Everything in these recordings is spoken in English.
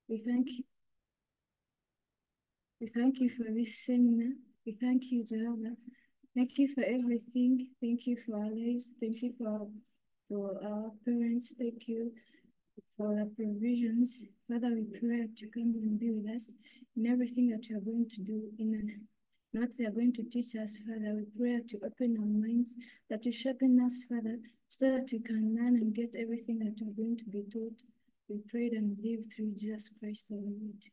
We thank you. We thank you for this seminar. We thank you, Jehovah. Thank you for everything. Thank you for our lives. Thank you for our parents. Thank you for the provisions. Father, we pray that you come and be with us in everything that you are going to do in what they are going to teach us, Father. We pray that you open our minds, that you sharpen us, Father, so that we can learn and get everything that we are going to be taught. We prayed and believe through Jesus Christ our Lord.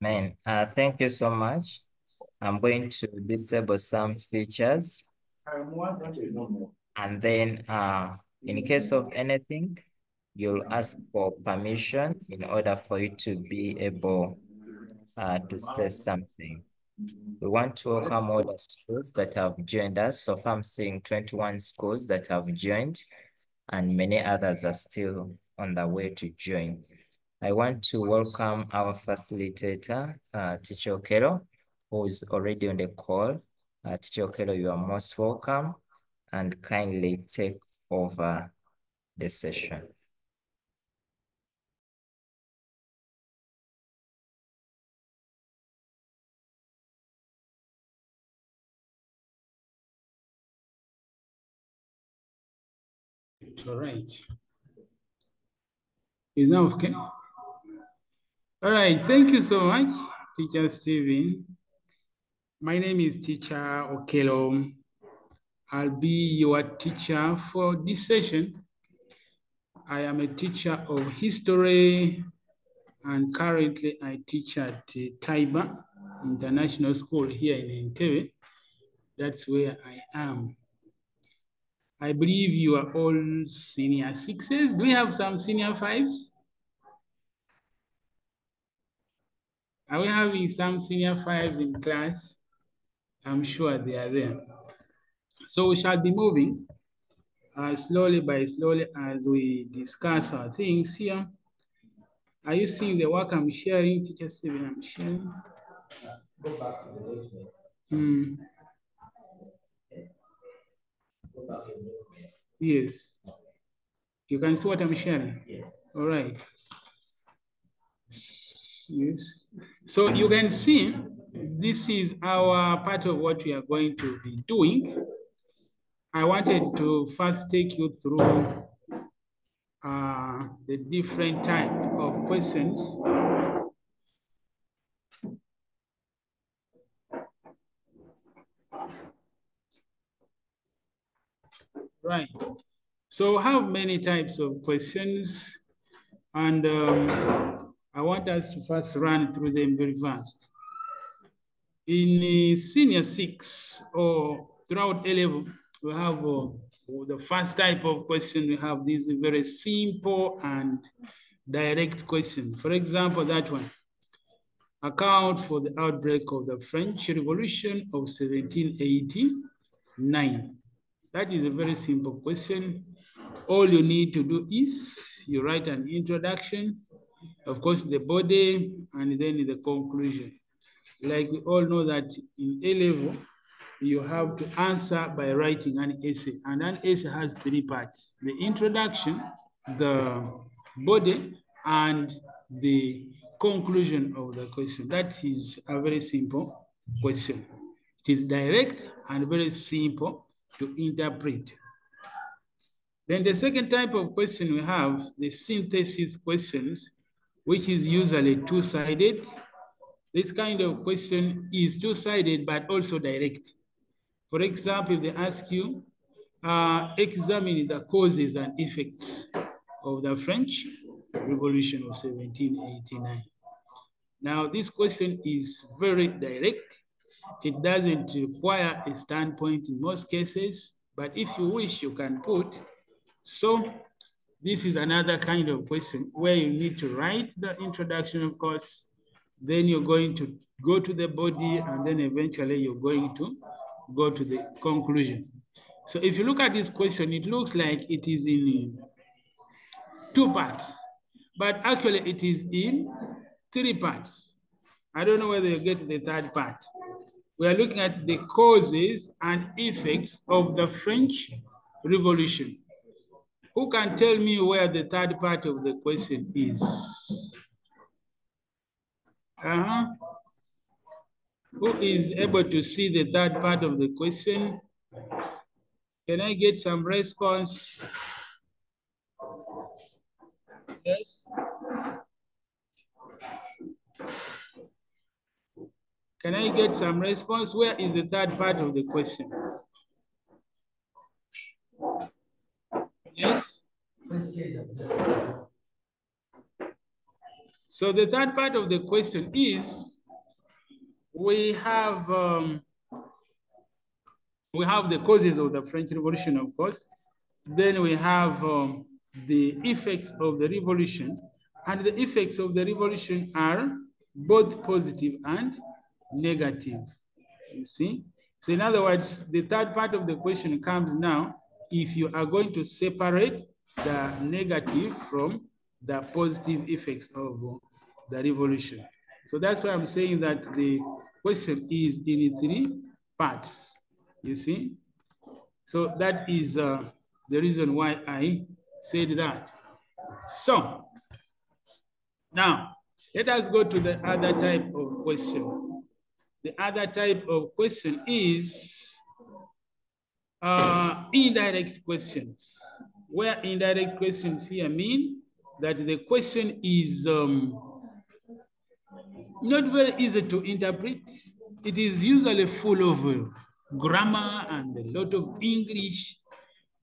Amen. Thank you so much. I'm going to disable some features. And then in case of anything, you'll ask for permission in order for you to be able to say something. We want to welcome all the schools that have joined us. So far I'm seeing 21 schools that have joined, and many others are still on the way to join. I want to welcome our facilitator, Teacher Okelo, who is already on the call. Teacher Okelo, you are most welcome, and kindly take over the session. All right. Is that okay? All right. Thank you so much, Teacher Stephen. My name is Teacher Okelo. I'll be your teacher for this session. I am a teacher of history, and currently I teach at Taiba International School here in Entebbe. That's where I am. I believe you are all senior sixes. Do we have some senior fives? Are we having some senior fives in class? I'm sure they are there. So we shall be moving slowly by slowly as we discuss our things here. Are you seeing the work I'm sharing, Teacher Stephen? I'm sharing. Go back to the document. Go back to the document. Yes. You can see what I'm sharing? Yes. All right. Yes. So you can see this is our part of what we are going to be doing. I wanted to first take you through the different type of questions. Right. So how many types of questions? And I want us to first run through them very fast. In senior 6 or throughout A-level, we have the first type of question. We have this very simple and direct question. For example, that one. Account for the outbreak of the French Revolution of 1789. That is a very simple question. All you need to do is you write an introduction, of course, the body, and then the conclusion. Like we all know that in A-level, you have to answer by writing an essay, and an essay has 3 parts: the introduction, the body, and the conclusion of the question. That is a very simple question. It is direct and very simple to interpret. Then the second type of question we have, the synthesis questions, which is usually two-sided. This kind of question is two-sided, but also direct. For example, if they ask you, examine the causes and effects of the French Revolution of 1789. Now, this question is very direct. It doesn't require a standpoint in most cases, but if you wish, you can put. So this is another kind of question where you need to write the introduction, of course, then you're going to go to the body, and then eventually you're going to go to the conclusion. So if you look at this question, it looks like it is in 2 parts, but actually it is in 3 parts. I don't know whether you get the 3rd part. We are looking at the causes and effects of the French Revolution. Who can tell me where the third part of the question is? Who is able to see the third part of the question? Can I get some response? Yes. Can I get some response? Where is the third part of the question? Yes. So the third part of the question is, we have the causes of the French Revolution, of course. Then we have the effects of the revolution, and the effects of the revolution are both positive and negative, you see? So in other words, the third part of the question comes now if you are going to separate the negative from the positive effects of the revolution. So that's why I'm saying that the question is in 3 parts, you see? So that is the reason why I said that. So now let us go to the other type of question. The other type of question is indirect questions. Where indirect questions here mean that the question is not very easy to interpret. It is usually full of grammar and a lot of English.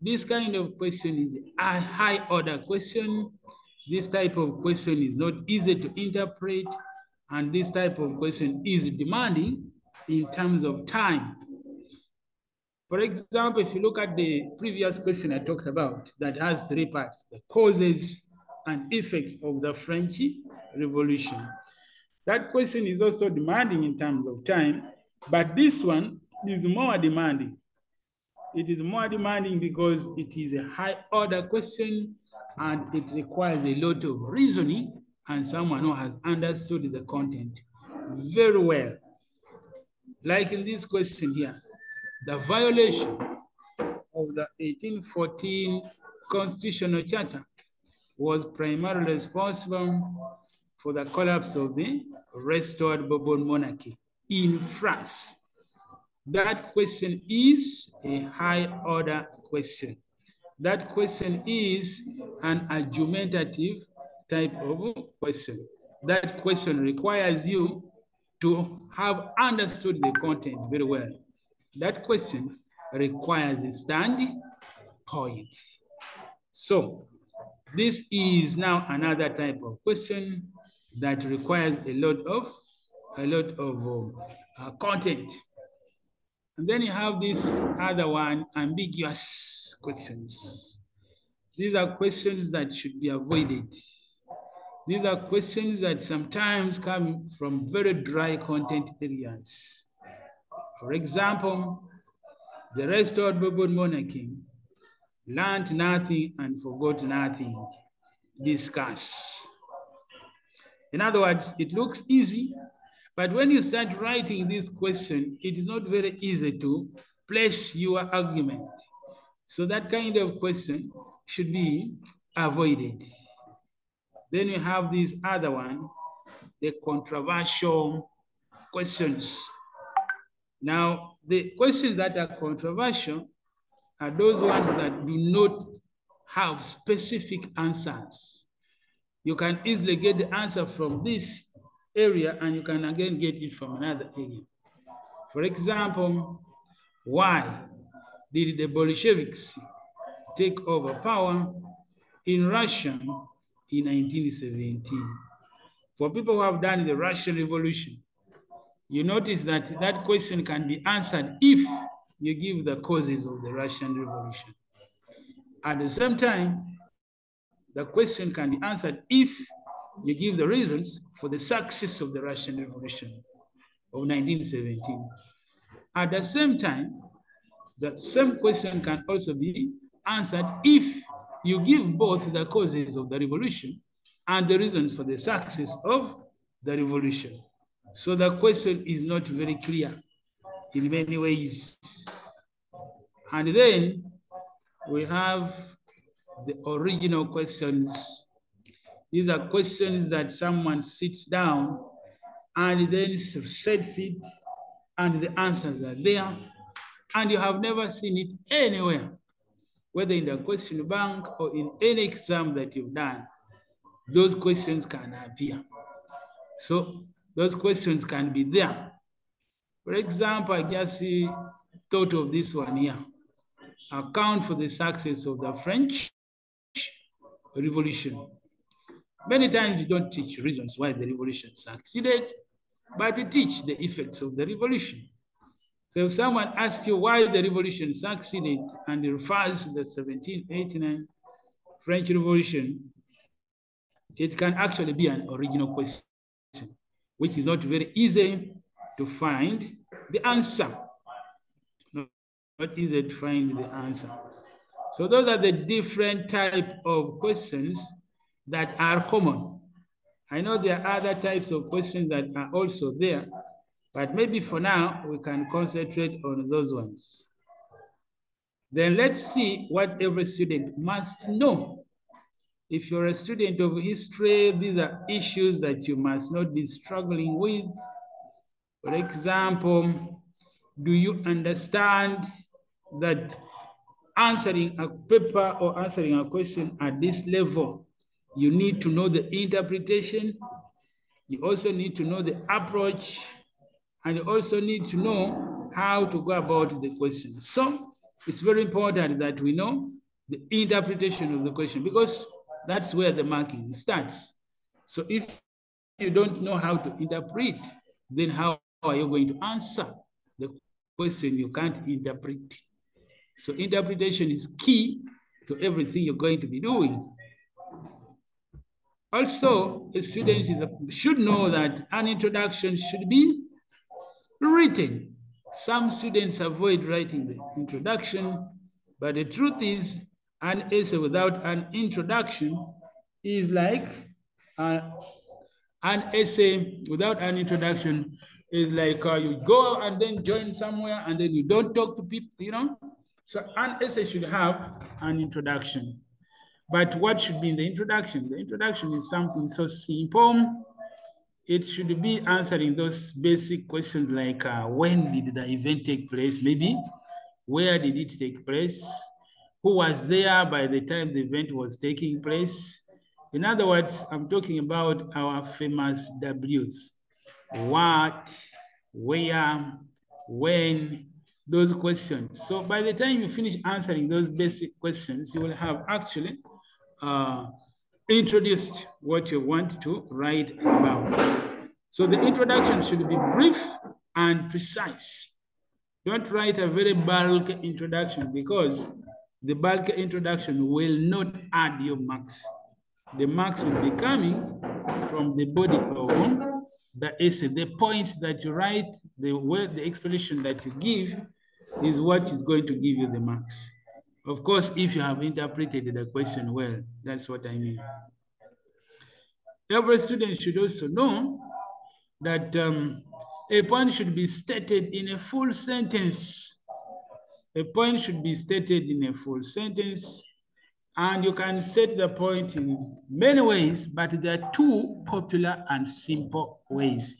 This kind of question is a high order question. This type of question is not easy to interpret. And this type of question is demanding in terms of time. For example, if you look at the previous question I talked about that has 3 parts, the causes and effects of the French Revolution. That question is also demanding in terms of time, but this one is more demanding. It is more demanding because it is a high order question and it requires a lot of reasoning and someone who has understood the content very well. Like in this question here, the violation of the 1814 Constitutional Charter was primarily responsible for the collapse of the restored Bourbon monarchy in France. That question is a high order question. That question is an argumentative type of question. That question requires you to have understood the content very well. That question requires a standpoint. So this is now another type of question that requires a lot of content. And then you have this other one, ambiguous questions. These are questions that should be avoided. These are questions that sometimes come from very dry content areas. For example, the restored Bourbon monarchy learned nothing and forgot nothing. Discuss. In other words, it looks easy, but when you start writing this question, it is not very easy to place your argument. So that kind of question should be avoided. Then you have this other one, the controversial questions. Now, the questions that are controversial are those ones that do not have specific answers. You can easily get the answer from this area and you can again get it from another area. For example, why did the Bolsheviks take over power in Russia in 1917? For people who have done the Russian Revolution, you notice that that question can be answered if you give the causes of the Russian Revolution. At the same time, the question can be answered if you give the reasons for the success of the Russian Revolution of 1917. At the same time, the same question can also be answered if you give both the causes of the revolution and the reasons for the success of the revolution. So the question is not very clear in many ways. And then we have the original questions. These are questions that someone sits down and then sets it, and the answers are there, and you have never seen it anywhere, whether in the question bank or in any exam that you've done. Those questions can appear. So those questions can be there. For example, I just thought of this one here. Account for the success of the French Revolution. Many times you don't teach reasons why the revolution succeeded, but you teach the effects of the revolution. So if someone asks you why the revolution succeeded and refers to the 1789 French Revolution, it can actually be an original question, which is not very easy to find the answer. Not easy to find the answer. So those are the different type of questions that are common. I know there are other types of questions that are also there, but maybe for now, we can concentrate on those ones. Then let's see what every student must know. If you're a student of history, these are issues that you must not be struggling with. For example, do you understand that answering a paper or answering a question at this level, you need to know the interpretation, you also need to know the approach, and you also need to know how to go about the question. So it's very important that we know the interpretation of the question, because that's where the marking starts. So if you don't know how to interpret, then how are you going to answer the question you can't interpret? So interpretation is key to everything you're going to be doing. Also, a student should know that an introduction should be written. Some students avoid writing the introduction, but the truth is, an essay without an introduction is like an essay without an introduction is like you go and then join somewhere and then you don't talk to people, you know? So an essay should have an introduction. But what should be in the introduction? The introduction is something so simple. It should be answering those basic questions like when did the event take place? Maybe where did it take place? Who was there by the time the event was taking place? In other words, I'm talking about our famous W's. What, where, when, those questions. So by the time you finish answering those basic questions, you will have actually introduced what you want to write about. So the introduction should be brief and precise. Don't write a very bulk introduction, because the bulk introduction will not add your marks. The marks will be coming from the body of the essay. The points that you write, the explanation that you give is what is going to give you the marks. Of course, if you have interpreted the question well, that's what I mean. Every student should also know that a point should be stated in a full sentence. A point should be stated in a full sentence, and you can state the point in many ways, but there are two popular and simple ways.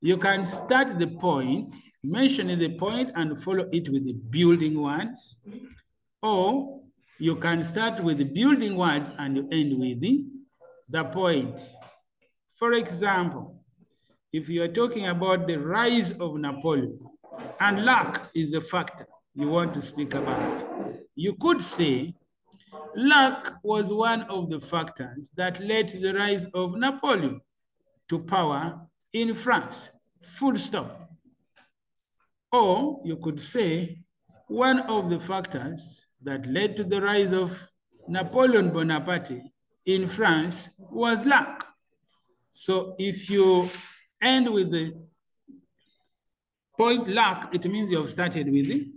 You can start the point, mentioning the point and follow it with the building words, or you can start with the building words and you end with the point. For example, if you are talking about the rise of Napoleon, and luck is the factor you want to speak about, you could say, luck was one of the factors that led to the rise of Napoleon to power in France, full stop. Or you could say, one of the factors that led to the rise of Napoleon Bonaparte in France was luck. So if you end with the point luck, it means you have started with the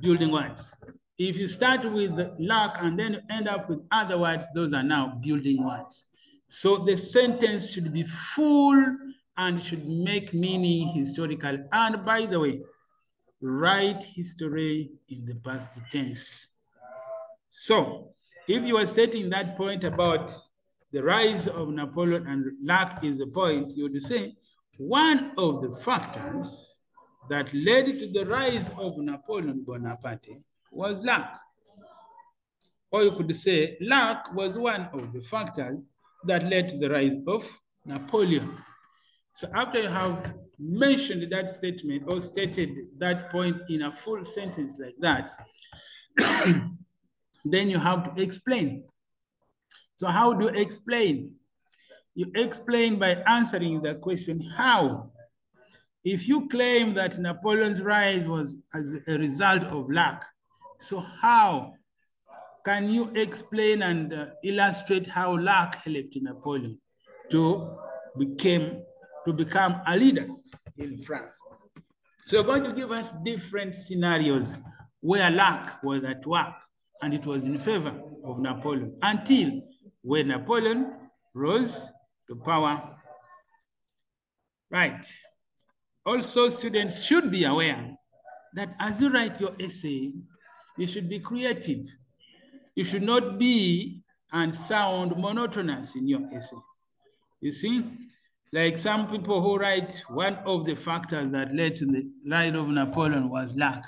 building words. If you start with luck and then you end up with other words, those are now building words. So the sentence should be full and should make meaning historical. And by the way, write history in the past tense. So if you are stating that point about the rise of Napoleon and luck is the point, you would say one of the factors that led to the rise of Napoleon Bonaparte was luck. Or you could say luck was one of the factors that led to the rise of Napoleon. So after you have mentioned that statement or stated that point in a full sentence like that, then you have to explain. So how do you explain? You explain by answering the question, how? If you claim that Napoleon's rise was as a result of luck, so how can you explain and illustrate how luck helped Napoleon to become a leader in France? So you're going to give us different scenarios where luck was at work and it was in favor of Napoleon until when Napoleon rose to power. Right. Also, students should be aware that as you write your essay, you should be creative. You should not be and sound monotonous in your essay. You see, like some people who write one of the factors that led to the rise of Napoleon was luck.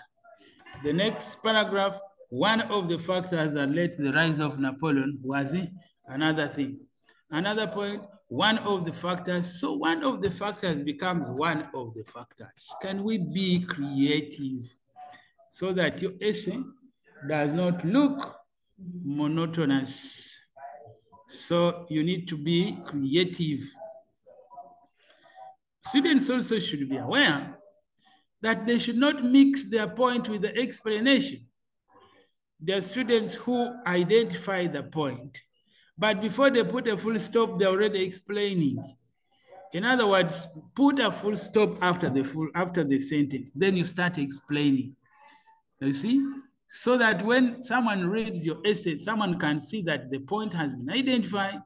The next paragraph, one of the factors that led to the rise of Napoleon was another thing. Another point, one of the factors. So one of the factors becomes one of the factors. Can we be creative so that your essay does not look monotonous? So you need to be creative. Students also should be aware that they should not mix their point with the explanation. There are students who identify the point, but before they put a full stop, they're already explaining. In other words, put a full stop after the sentence, then you start explaining. You see? So that when someone reads your essay, someone can see that the point has been identified,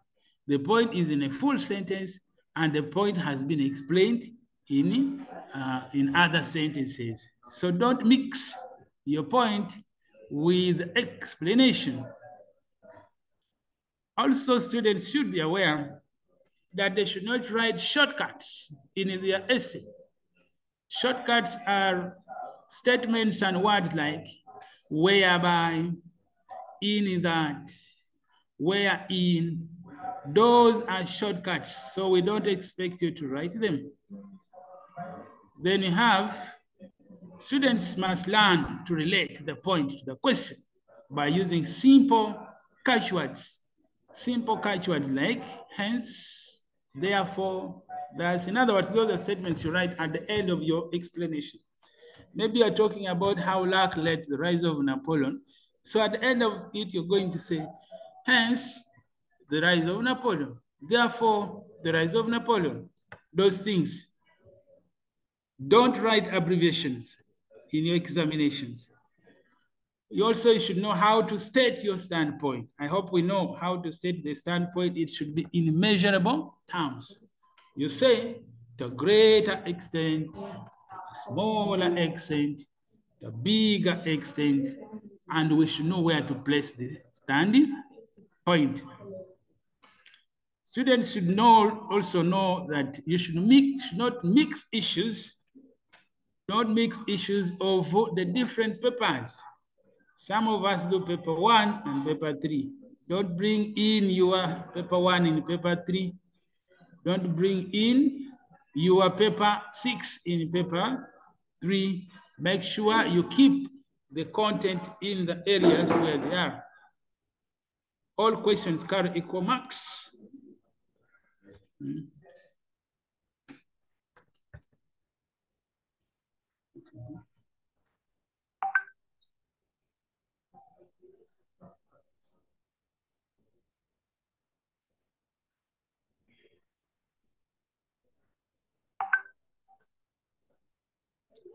the point is in a full sentence, and the point has been explained in other sentences. So don't mix your point with explanation. Also, students should be aware that they should not write shortcuts in their essay. Shortcuts are statements and words like whereby, in that, wherein. Those are shortcuts, so we don't expect you to write them. Then you have, students must learn to relate the point to the question by using simple catchwords. Simple catchwords like hence, therefore, thus. In other words, those are statements you write at the end of your explanation. Maybe you're talking about how luck led to the rise of Napoleon. So at the end of it, you're going to say, hence, the rise of Napoleon. Therefore, the rise of Napoleon. Those things. Don't write abbreviations in your examinations. You also should know how to state your standpoint. I hope we know how to state the standpoint. It should be in measurable terms. You say, to a greater extent, a smaller extent, a bigger extent, and we should know where to place the standing point. Students should also know that you should not mix issues of the different papers. Some of us do paper 1 and paper 3. Don't bring in your paper 1 in paper 3. Don't bring in your paper 6 in paper 3. Make sure you keep the content in the areas where they are. All questions carry equal marks.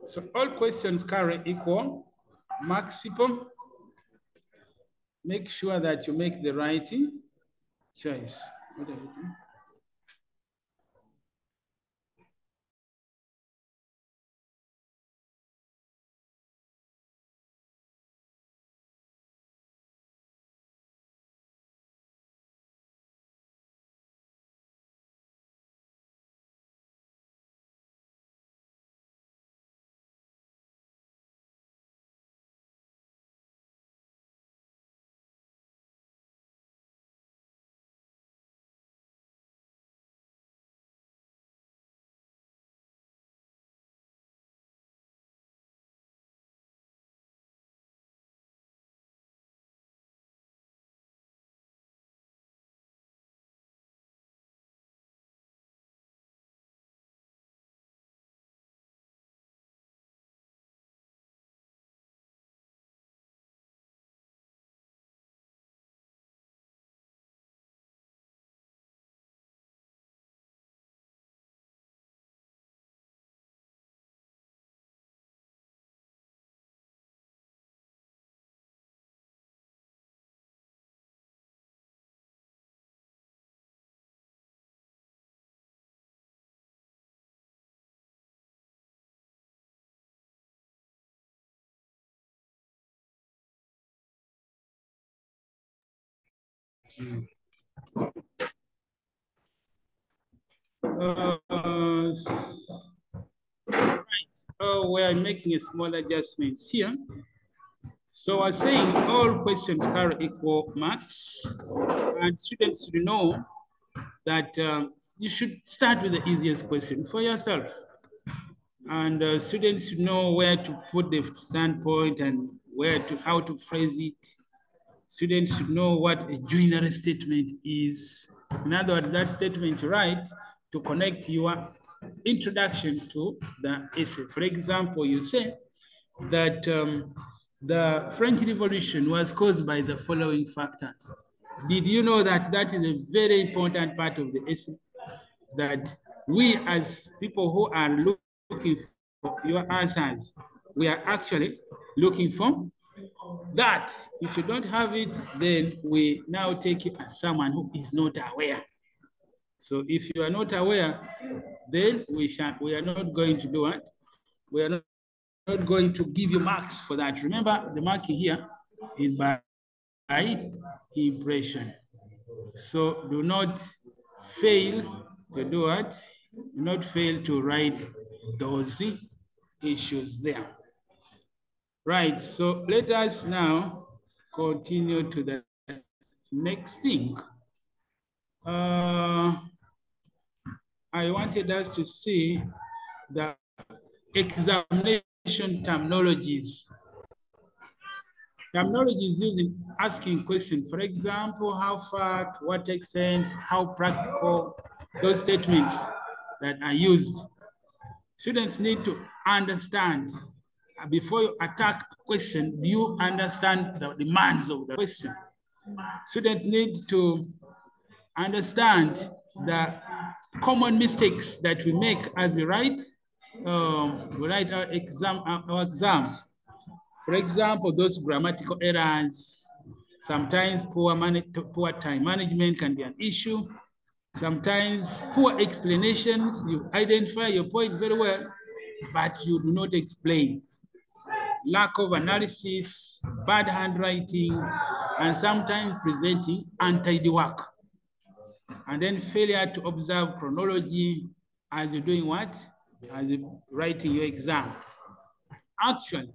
So all questions carry equal marks, people. Make sure that you make the right choice. What are you doing? We're making a small adjustments here. So I'm saying all questions carry equal marks, and students should know that you should start with the easiest question for yourself. And students should know where to put the standpoint and how to phrase it. Students should know what a joinery statement is. In other words, that statement you write to connect your introduction to the essay. For example, you say that the French Revolution was caused by the following factors. Did you know that that is a very important part of the essay? That we as people who are looking for your answers, we are actually looking for that. If you don't have it, then we now take you as someone who is not aware. So if you are not aware, then we are not going to do it. We are not going to give you marks for that. Remember, the marking here is by impression. So do not fail to do it. Do not fail to write those issues there. Right, so let us now continue to the next thing. I wanted us to see the examination terminologies. Terminologies used in asking questions. For example, how far, to what extent, how practical, those statements that are used. Students need to understand before you attack a question, do you understand the demands of the question? Students need to understand the common mistakes that we make as we write our exams. For example, those grammatical errors, sometimes poor time management can be an issue. Sometimes poor explanations, you identify your point very well, but you do not explain. Lack of analysis, bad handwriting, and sometimes presenting untidy work. And then failure to observe chronology as you're doing what? As you're writing your exam. Actually,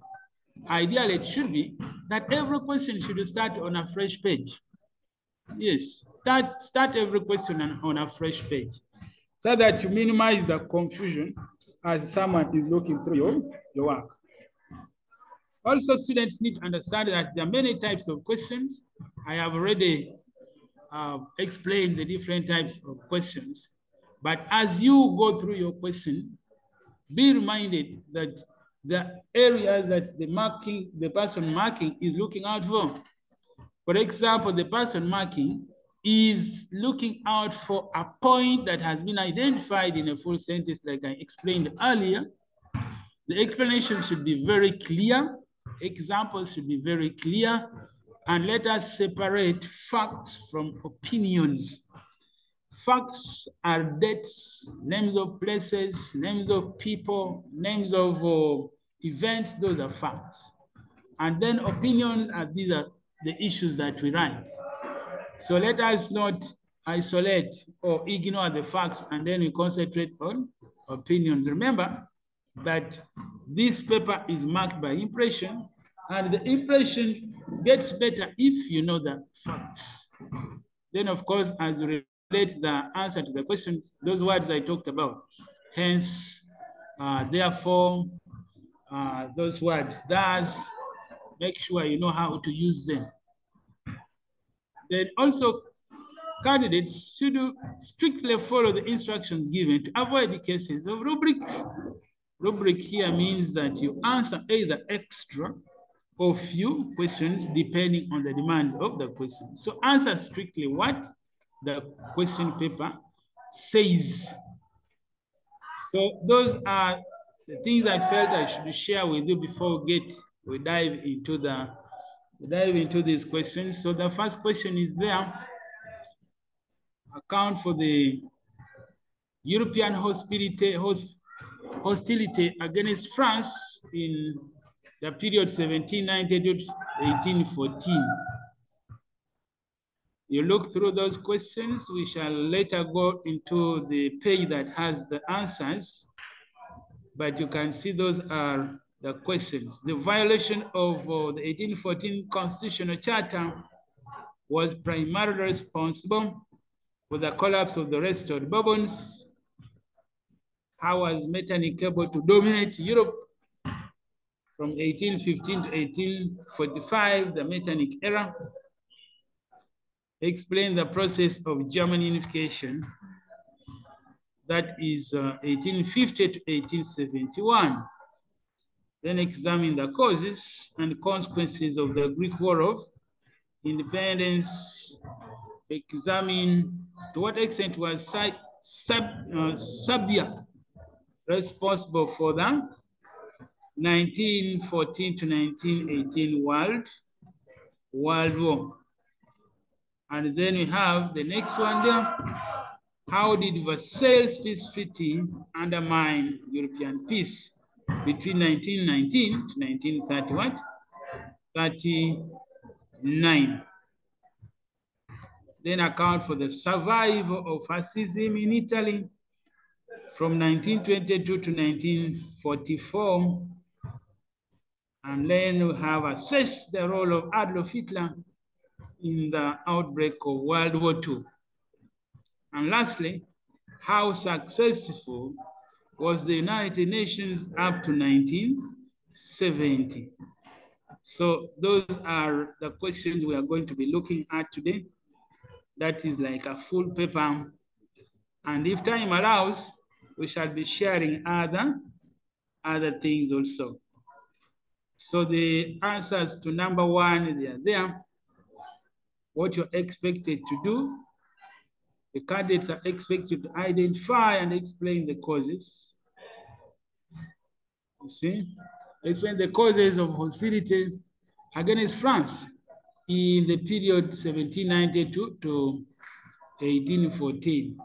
ideally it should be that every question should start on a fresh page. Yes, start every question on a fresh page so that you minimize the confusion as someone is looking through your work. Also, students need to understand that there are many types of questions. I have already explained the different types of questions. But as you go through your question, be reminded that the areas that the person marking is looking out for. For example, the person marking is looking out for a point that has been identified in a full sentence like I explained earlier. The explanation should be very clear. Examples should be very clear. And let us separate facts from opinions. Facts are dates, names of places, names of people, names of events. Those are facts. And then opinions these are the issues that we write. So let us not isolate or ignore the facts and then we concentrate on opinions. Remember that this paper is marked by impression, and the impression gets better if you know the facts. Then, of course, as you relate the answer to the question, those words I talked about, hence, therefore, those words, thus, make sure you know how to use them. Then also, candidates should strictly follow the instructions given to avoid the cases of rubric. Rubric here means that you answer either extra or few questions depending on the demands of the question. So answer strictly what the question paper says. So those are the things I felt I should share with you before we dive into these questions. So the first question is there. Account for the European hostility against France in the period 1790 to 1814. You look through those questions. We shall later go into the page that has the answers, but you can see those are the questions. The violation of the 1814 Constitutional Charter was primarily responsible for the collapse of the restored Bourbons. How was Metternich able to dominate Europe from 1815 to 1845, the Metternich era? Explain the process of German unification, that is 1850 to 1871. Then examine the causes and consequences of the Greek War of Independence. Examine to what extent was Serbia responsible for the 1914 to 1918 World War. And then we have the next one there. How did Versailles Peace Treaty undermine European peace between 1919 to 1931? 39. Then account for the survival of fascism in Italy from 1922 to 1944. And then we have assessed the role of Adolf Hitler in the outbreak of World War II. And lastly, how successful was the United Nations up to 1970? So those are the questions we are going to be looking at today. That is like a full paper. And if time allows, we shall be sharing other things also. So the answers to number one, they are there. What you're expected to do. The candidates are expected to identify and explain the causes. You see? Explain the causes of hostility against France in the period 1792 to 1814.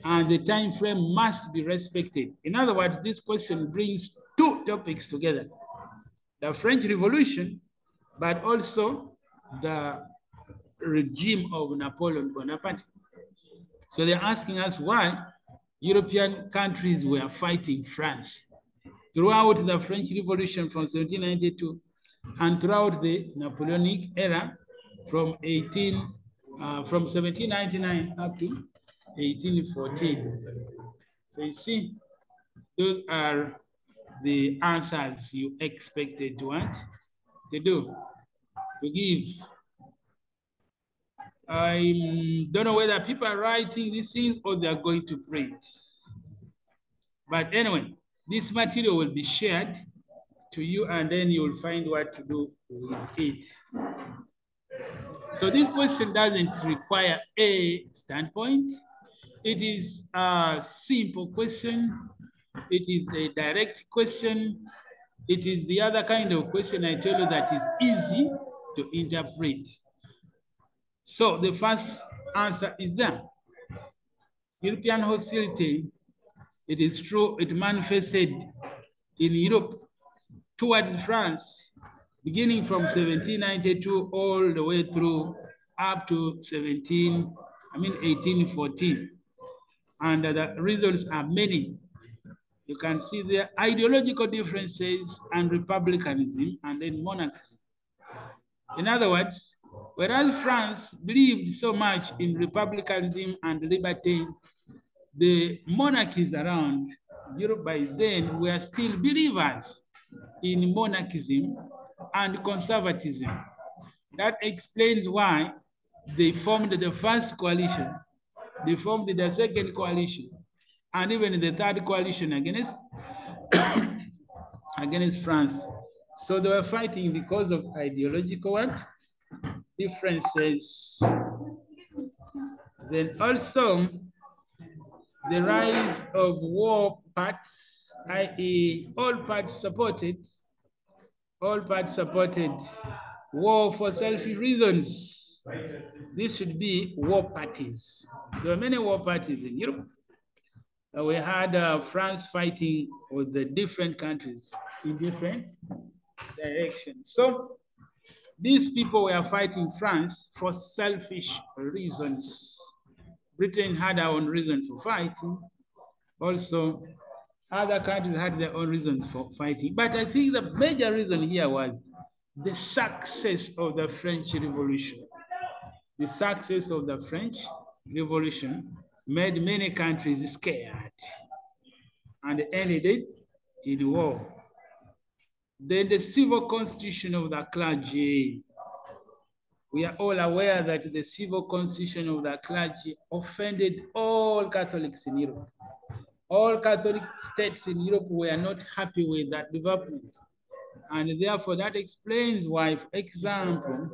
And the time frame must be respected. In other words, this question brings two topics together. The French Revolution, but also the regime of Napoleon Bonaparte. So they're asking us why European countries were fighting France throughout the French Revolution from 1792 and throughout the Napoleonic era from 1799 up to 1814. So you see, those are the answers you expected to want to do, to give. I don't know whether people are writing these things or they are going to print. But anyway, this material will be shared to you and then you will find what to do with it. So this question doesn't require a standpoint. It is a simple question. It is a direct question. It is the other kind of question I tell you that is easy to interpret. So the first answer is there. European hostility, it is true, it manifested in Europe towards France, beginning from 1792 all the way through up to 1814. And the reasons are many. You can see the ideological differences and republicanism and then monarchy. In other words, whereas France believed so much in republicanism and liberty, the monarchies around Europe by then were still believers in monarchism and conservatism. That explains why they formed the first coalition, they formed the second coalition, and even the third coalition against, against France. So they were fighting because of ideological differences. Then also the rise of war parties, i.e. all parties supported war for selfish reasons. This should be war parties. There were many war parties in Europe. We had France fighting with the different countries in different directions. So these people were fighting France for selfish reasons. Britain had their own reason for fighting. Also, other countries had their own reasons for fighting. But I think the major reason here was the success of the French Revolution. The success of the French Revolution made many countries scared and ended it in war. Then the civil constitution of the clergy. We are all aware that the civil constitution of the clergy offended all Catholics in Europe. All Catholic states in Europe were not happy with that development. And therefore that explains why, for example,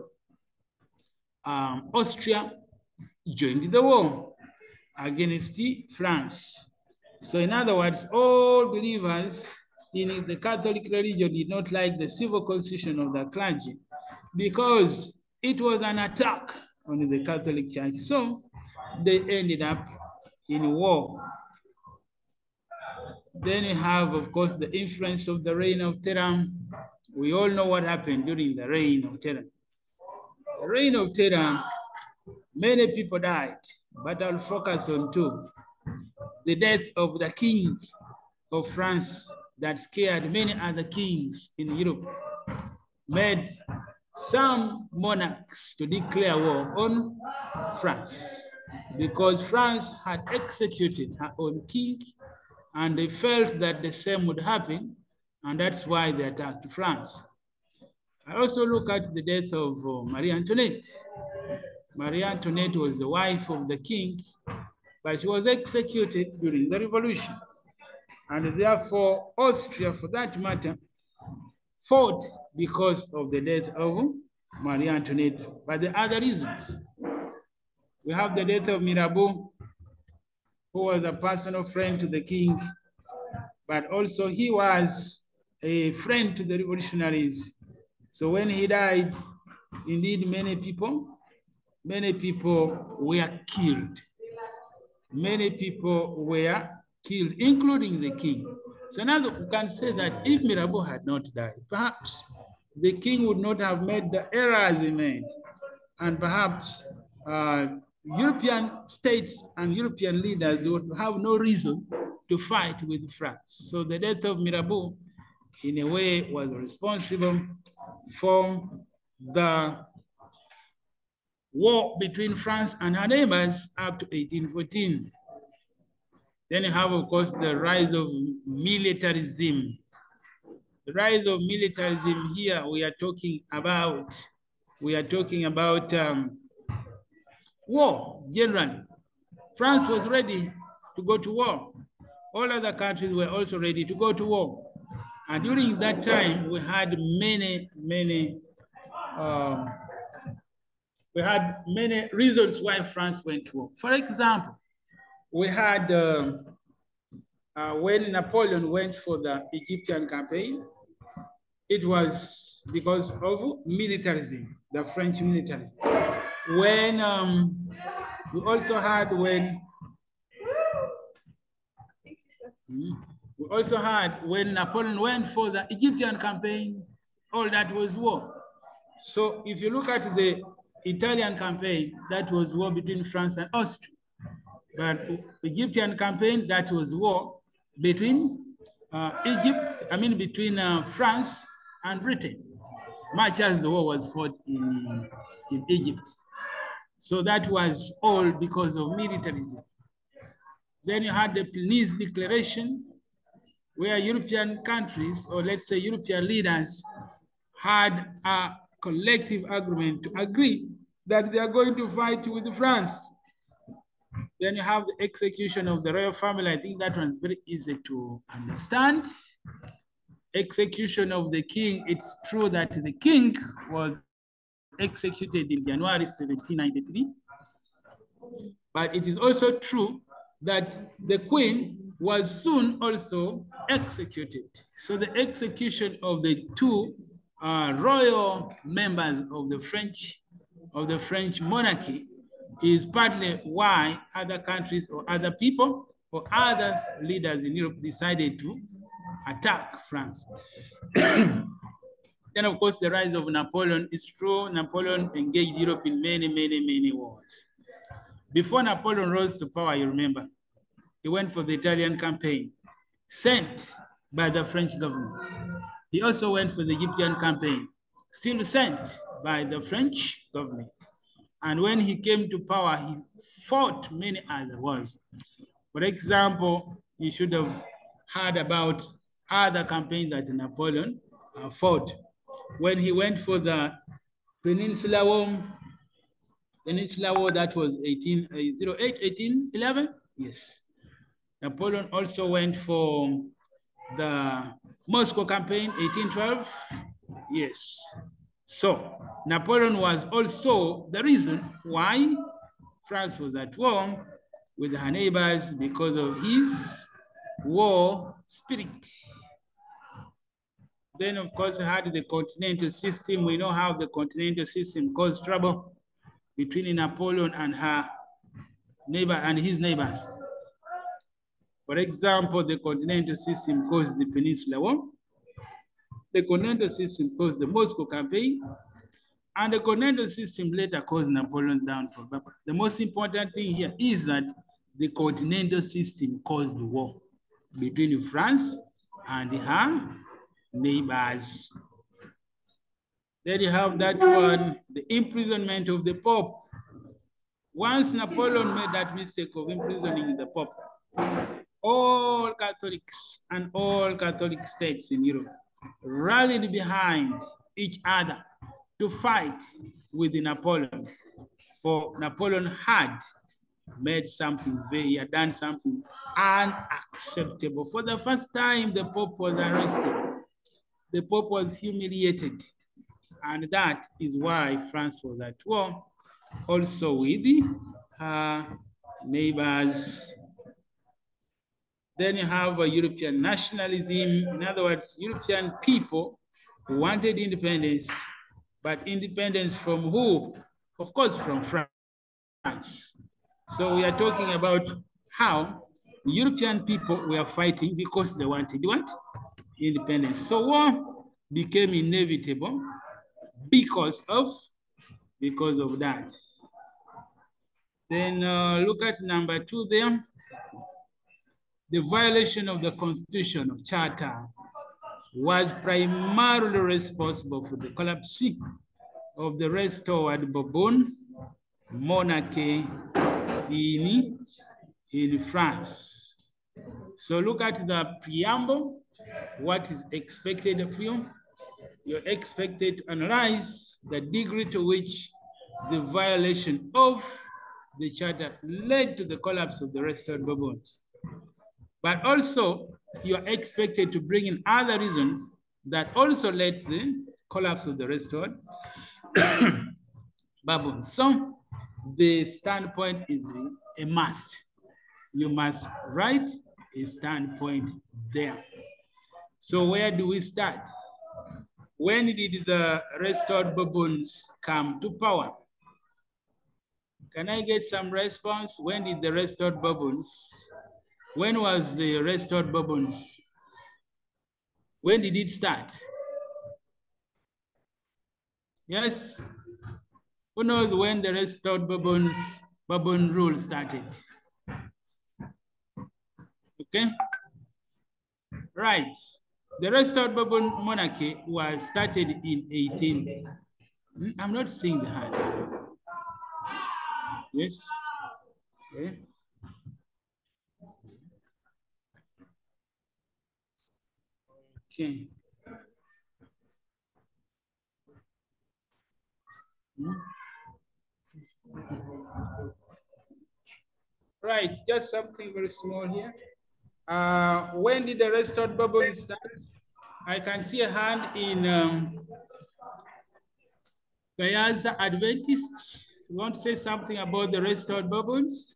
Austria joined the war against France. So in other words, all believers in the Catholic religion did not like the civil constitution of the clergy because it was an attack on the Catholic Church. So they ended up in war. Then you have, of course, the influence of the Reign of Terror. We all know what happened during the Reign of Terror. The Reign of Terror, many people died, but I'll focus on two. The death of the king of France that scared many other kings in Europe, made some monarchs to declare war on France because France had executed her own king and they felt that the same would happen, and that's why they attacked France. I also look at the death of Marie Antoinette. Marie Antoinette was the wife of the king, but she was executed during the revolution. And therefore, Austria, for that matter, fought because of the death of Marie Antoinette. But the other reasons, we have the death of Mirabeau, who was a personal friend to the king, but also he was a friend to the revolutionaries. So when he died, indeed many people were killed. Many people were killed, including the king. So now we can say that if Mirabeau had not died, perhaps the king would not have made the errors he made. And perhaps European states and European leaders would have no reason to fight with France. So the death of Mirabeau, in a way, was responsible for the war between France and her neighbors up to 1814. Then you have, of course, the rise of militarism. The rise of militarism here, we are talking about war, generally. France was ready to go to war. All other countries were also ready to go to war. And during that time, we had many reasons why France went to war. For example, we had when Napoleon went for the Egyptian campaign, it was because of militarism, the French militarism. When we also had when Napoleon went for the Egyptian campaign, all that was war. So if you look at the Italian campaign, that was war between France and Austria. But Egyptian campaign, that was war between between France and Britain, much as the war was fought in Egypt. So that was all because of militarism. Then you had the Nice Declaration, where European countries, or let's say European leaders, had a collective agreement to agree that they are going to fight with France. Then you have the execution of the royal family. I think that one's very easy to understand. Execution of the king. It's true that the king was executed in January 1793. But it is also true that the queen was soon also executed. So the execution of the two royal members of the French monarchy is partly why other countries or other people or other leaders in Europe decided to attack France. Then, of course, the rise of Napoleon is true. Napoleon engaged Europe in many wars. Before Napoleon rose to power, you remember, he went for the Italian campaign, sent by the French government. He also went for the Egyptian campaign, still sent by the French government. And when he came to power, he fought many other wars. For example, you should have heard about other campaigns that Napoleon fought. When he went for the Peninsular War, that was 1808, 1811, yes. Napoleon also went for the Moscow campaign, 1812, yes. So Napoleon was also the reason why France was at war with her neighbors, because of his war spirit. Then, of course, we had the continental system. We know how the continental system caused trouble between Napoleon and her neighbor and his neighbors. For example, the continental system caused the Peninsular War. The continental system caused the Moscow campaign. And the continental system later caused Napoleon's downfall. But the most important thing here is that the continental system caused the war between France and her neighbors. Then you have that one, the imprisonment of the Pope. Once Napoleon made that mistake of imprisoning the Pope, all Catholics and all Catholic states in Europe rallied behind each other to fight with Napoleon. For Napoleon had made something, he had done something unacceptable. For the first time, the Pope was arrested. The Pope was humiliated. And that is why France was at war, also with her neighbors. Then you have a European nationalism. In other words, European people who wanted independence, but independence from who? Of course, from France. So we are talking about how European people were fighting because they wanted what? Independence. So war became inevitable because of that. Then look at number 2 there. The violation of the Constitution of Charter was primarily responsible for the collapse of the restored Bourbon monarchy in France. So look at the preamble. What is expected of you? You're expected to analyze the degree to which the violation of the charter led to the collapse of the restored Bourbons. But also, you're expected to bring in other reasons that also led to the collapse of the restored Bourbons. So the standpoint is a must. You must write a standpoint there. So where do we start? When did the restored Bourbons come to power? Can I get some response? When did the restored Bourbons? When was the restored Bourbons? When did it start? Yes? Who knows when the restored Bourbon rule started? Okay? Right. The restored Bourbon monarchy was started in 18. I'm not seeing the hands. Yes? Okay. Okay. Right, just something very small here. When did the restored Bourbon start? I can see a hand in Gayaza Adventists. You want to say something about the restored Bourbons?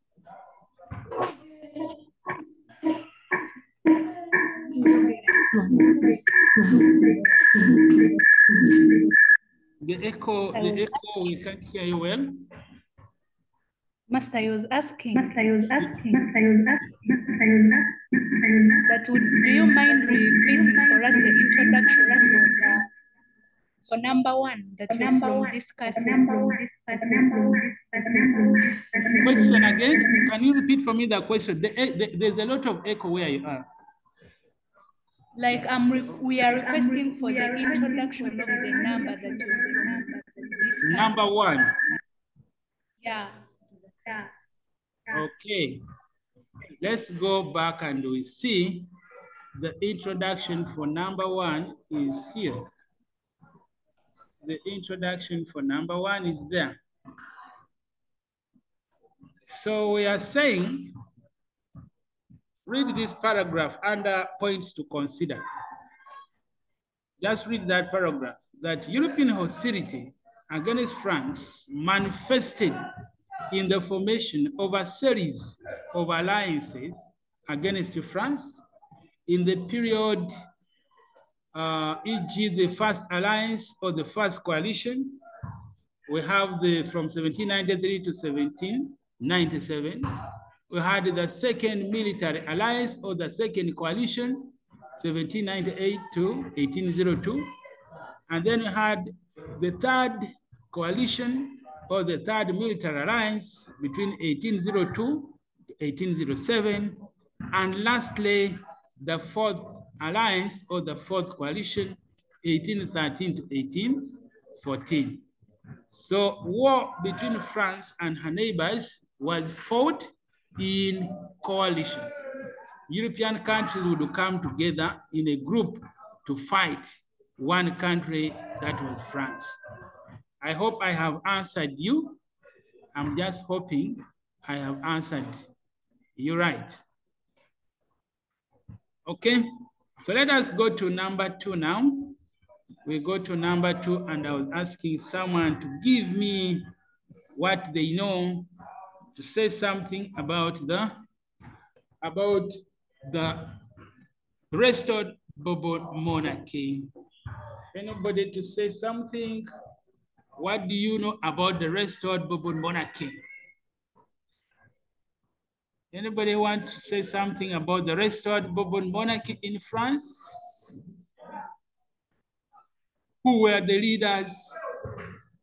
The echo, we can't hear you well. Master, I was asking. That would, do you mind repeating for us the introduction for the for number one that you've been discussing. Question again. Can you repeat for me the question? There's a lot of echo where you are. Like we are requesting for the introduction of the number that you've discussed. Number one. Yeah. Okay. Let's go back and we see the introduction for number one is here. The introduction for number one is there. So we are saying, read this paragraph under points to consider. Just read that paragraph, that European hostility against France manifested in the formation of a series of alliances against France in the period, e.g. the first alliance or the first coalition. We have from 1793 to 1797. We had the second military alliance or the second coalition, 1798 to 1802. And then we had the third coalition or the third military alliance between 1802 to 1807. And lastly, the fourth alliance or the fourth coalition, 1813 to 1814. So war between France and her neighbors was fought in coalitions. European countries would come together in a group to fight one country, that was France. I hope I have answered you. I'm just hoping I have answered you right. Okay, so let us go to number two now. We go to number two, and I was asking someone to give me what they know, to say something about the restored Bourbon monarchy. Anybody to say something? What do you know about the restored Bourbon monarchy? Anybody want to say something about the restored Bourbon monarchy in France? Who were the leaders?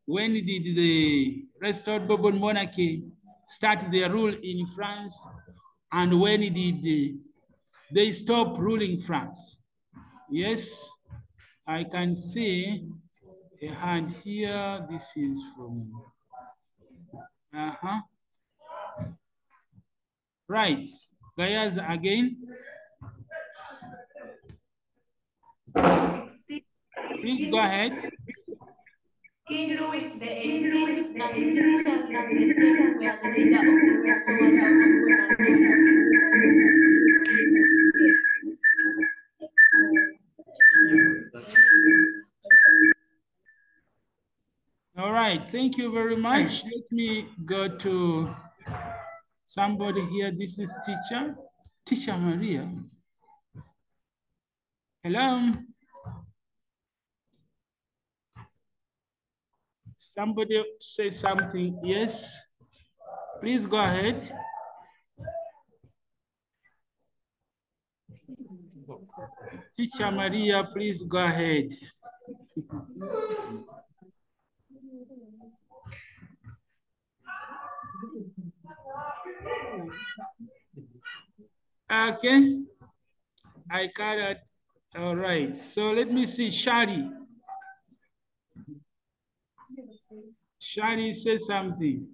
When did the restored Bourbon monarchy start their rule in France? And when did they stop ruling France? Yes, I can see a hand here. This is from, right, Gayaz again. Please go ahead. King Louis the 18th and King Charles the 10th were the leader of the restored monarchy. All right, thank you very much. Let me go to somebody here. This is Teacher Maria. Hello. Somebody say something. Yes, please go ahead. Teacher Maria, please go ahead. Okay, I got it. All right, so let me see, Shari. Shari, say something.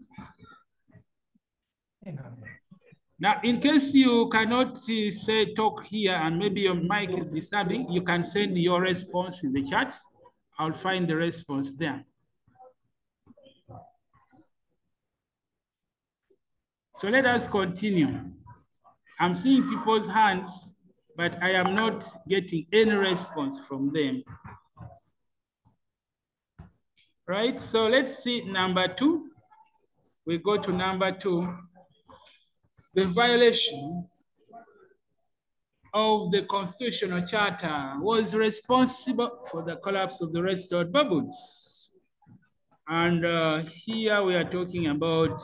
Now, in case you cannot say talk here and maybe your mic is disturbing, you can send your response in the chat. I'll find the response there. So let us continue. I'm seeing people's hands, but I am not getting any response from them. Right, so let's see number two. We go to number two. The violation of the constitutional charter was responsible for the collapse of the restored bubbles. And here we are talking about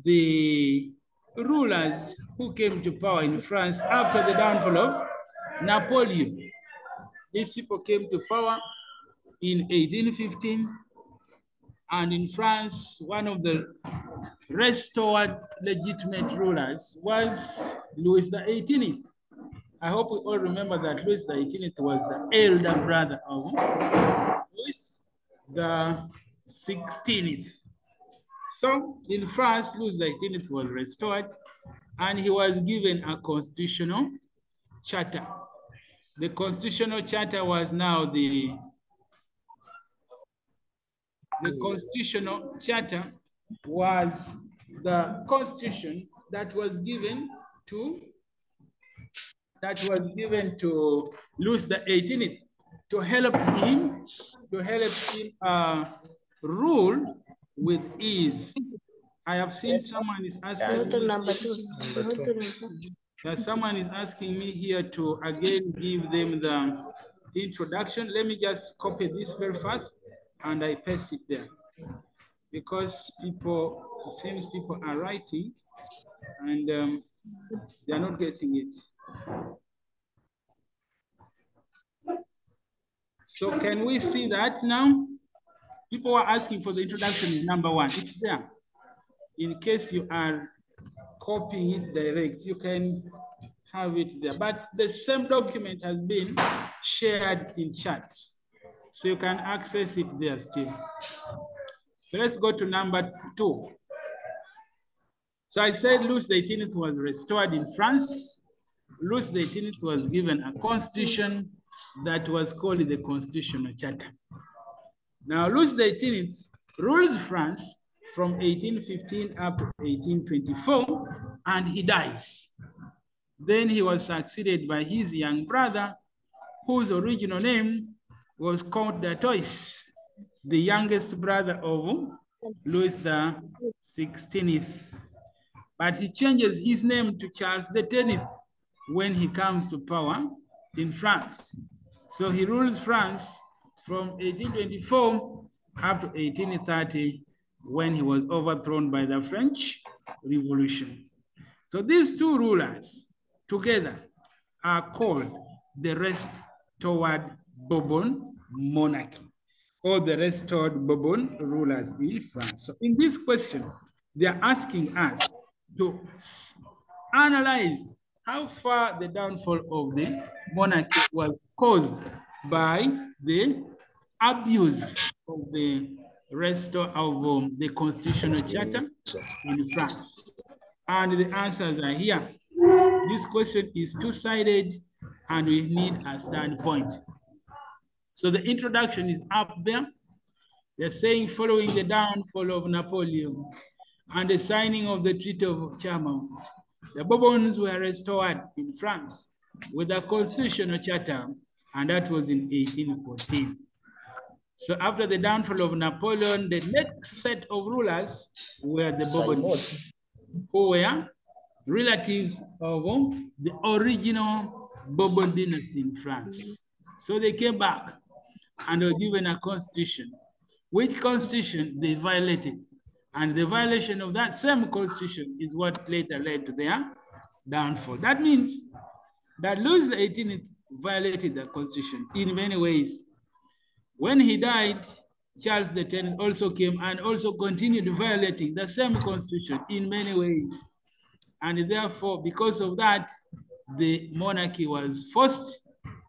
the rulers who came to power in France after the downfall of Napoleon. These people came to power in 1815. And in France, one of the restored legitimate rulers was Louis XVIII. I hope we all remember that Louis XVIII was the elder brother of Louis XVI. So in France, Louis XVIII was restored and he was given a constitutional charter. The constitutional charter was now the constitutional charter was the constitution that was given to Louis XVIII to help him rule with ease. I have seen someone is asking someone is asking me here to again give them the introduction. Let me just copy this very fast and I paste it there because it seems people are writing and they are not getting it. So can we see that now? People are asking for the introduction in number 1. It's there. In case you are copying it direct, you can have it there. But the same document has been shared in chats. So you can access it there still. So let's go to number 2. So I said Louis XVIII was restored in France. Louis XVIII was given a constitution that was called the Constitutional Charter. Now, Louis XVIII rules France from 1815 up to 1824, and he dies. Then he was succeeded by his young brother, whose original name was Count d'Artois, the youngest brother of Louis XVI. But he changes his name to Charles X when he comes to power in France. So he rules France from 1824 up to 1830 when he was overthrown by the French Revolution. So these two rulers together are called the restored Bourbon monarchy, or the restored Bourbon rulers in France. So in this question, they are asking us to analyze how far the downfall of the monarchy was caused by the abuse of the the constitutional charter in France. And the answers are here. This question is two-sided and we need a standpoint. So the introduction is up there. They're saying following the downfall of Napoleon and the signing of the Treaty of Chaumont, the Bourbons were restored in France with a constitutional charter, and that was in 1814. So after the downfall of Napoleon, the next set of rulers were the Bourbons, who were relatives of the original Bourbon dynasty in France. So they came back and were given a constitution, which constitution they violated. And the violation of that same constitution is what later led to their downfall. That means that Louis XVIII violated the constitution in many ways. When he died, Charles X also came and also continued violating the same constitution in many ways. And therefore, because of that, the monarchy was forced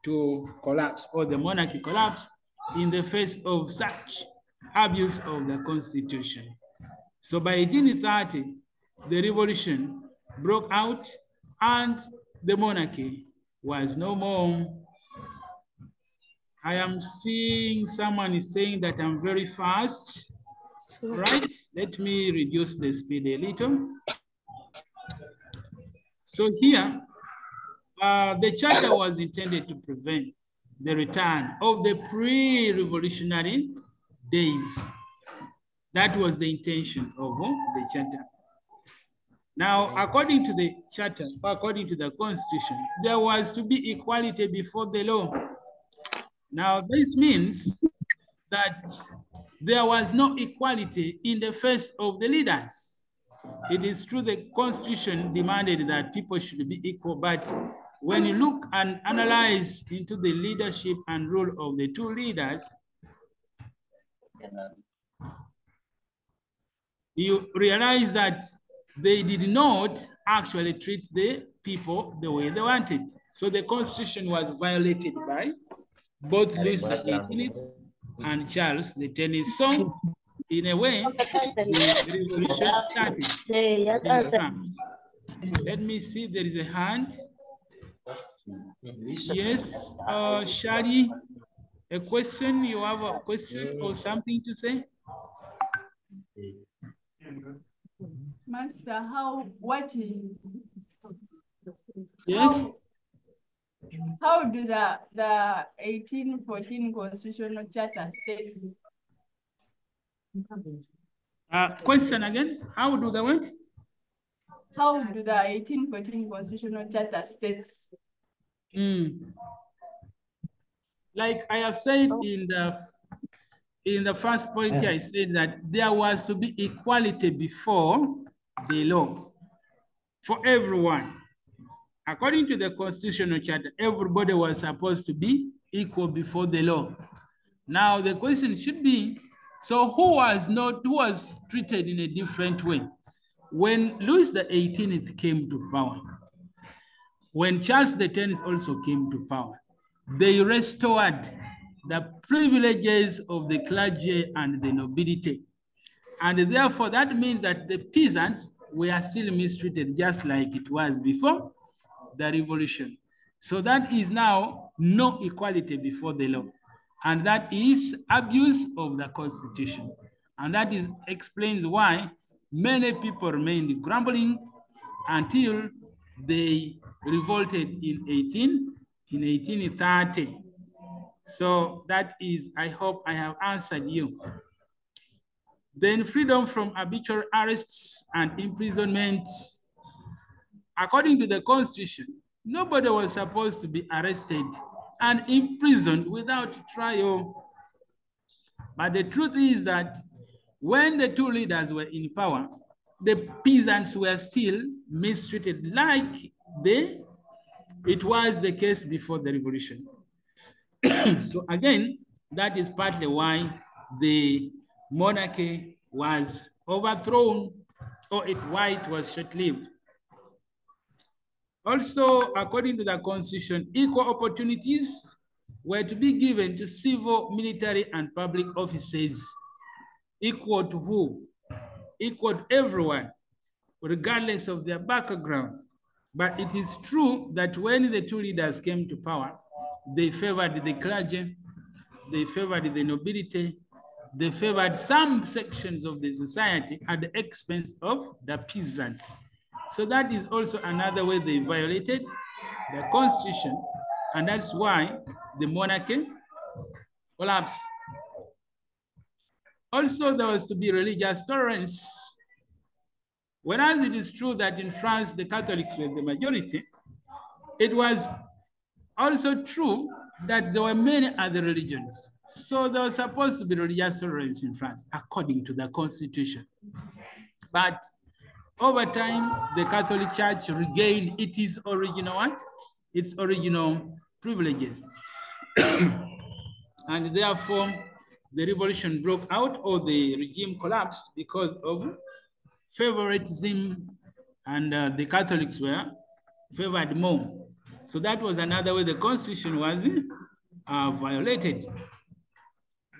to collapse, or the monarchy collapsed in the face of such abuse of the constitution. So by 1830, the revolution broke out and the monarchy was no more. I am seeing someone is saying that I'm very fast. Right, let me reduce the speed a little. So here, the charter was intended to prevent the return of the pre-revolutionary days. That was the intention of the charter. Now, according to the charter, according to the constitution, there was to be equality before the law. Now, this means that there was no equality in the face of the leaders. It is true the constitution demanded that people should be equal, but when you look and analyze into the leadership and role of the two leaders, you realize that they did not actually treat the people the way they wanted. So the Constitution was violated by both Louis XVIII and Charles X. So in a way, the revolution started in the France. Let me see, there is a hand. Yes, Shadi, a question? You have a question or something to say? Master, what is, Yes. how do the 1814 constitutional charter states? Question again, how do the what? How do the 1814 constitutional charter states? Like I have said in the first point here, I said that there was to be equality before the law for everyone. According to the constitutional charter, everybody was supposed to be equal before the law. Now the question should be, so who was treated in a different way? When Louis XVIII came to power, when Charles X also came to power, they restored the privileges of the clergy and the nobility. And therefore, that means that the peasants were still mistreated just like it was before the revolution. So that is now no equality before the law. And that is abuse of the Constitution. And that explains why many people remained grumbling until they revolted in 1830. So that is, I hope I have answered you. Then freedom from arbitrary arrests and imprisonment. According to the Constitution, nobody was supposed to be arrested and imprisoned without trial. But the truth is that when the two leaders were in power, the peasants were still mistreated like it was the case before the revolution. So again, that is partly why the monarchy was overthrown, or why it was short-lived. Also, according to the Constitution, equal opportunities were to be given to civil, military, and public offices. Equal to who? Equal to everyone, regardless of their background. But it is true that when the two leaders came to power, they favored the clergy, they favored the nobility, they favored some sections of the society at the expense of the peasants. So that is also another way they violated the Constitution, and that's why the monarchy collapsed. Also, there was to be religious tolerance. Whereas it is true that in France, the Catholics were the majority, it was also true that there were many other religions. So there was supposed to be religious tolerance in France, according to the Constitution. But over time, the Catholic Church regained its original what? Its original privileges. And therefore, the revolution broke out, or the regime collapsed because of favoritism, and the Catholics were favored more. So that was another way the Constitution was violated.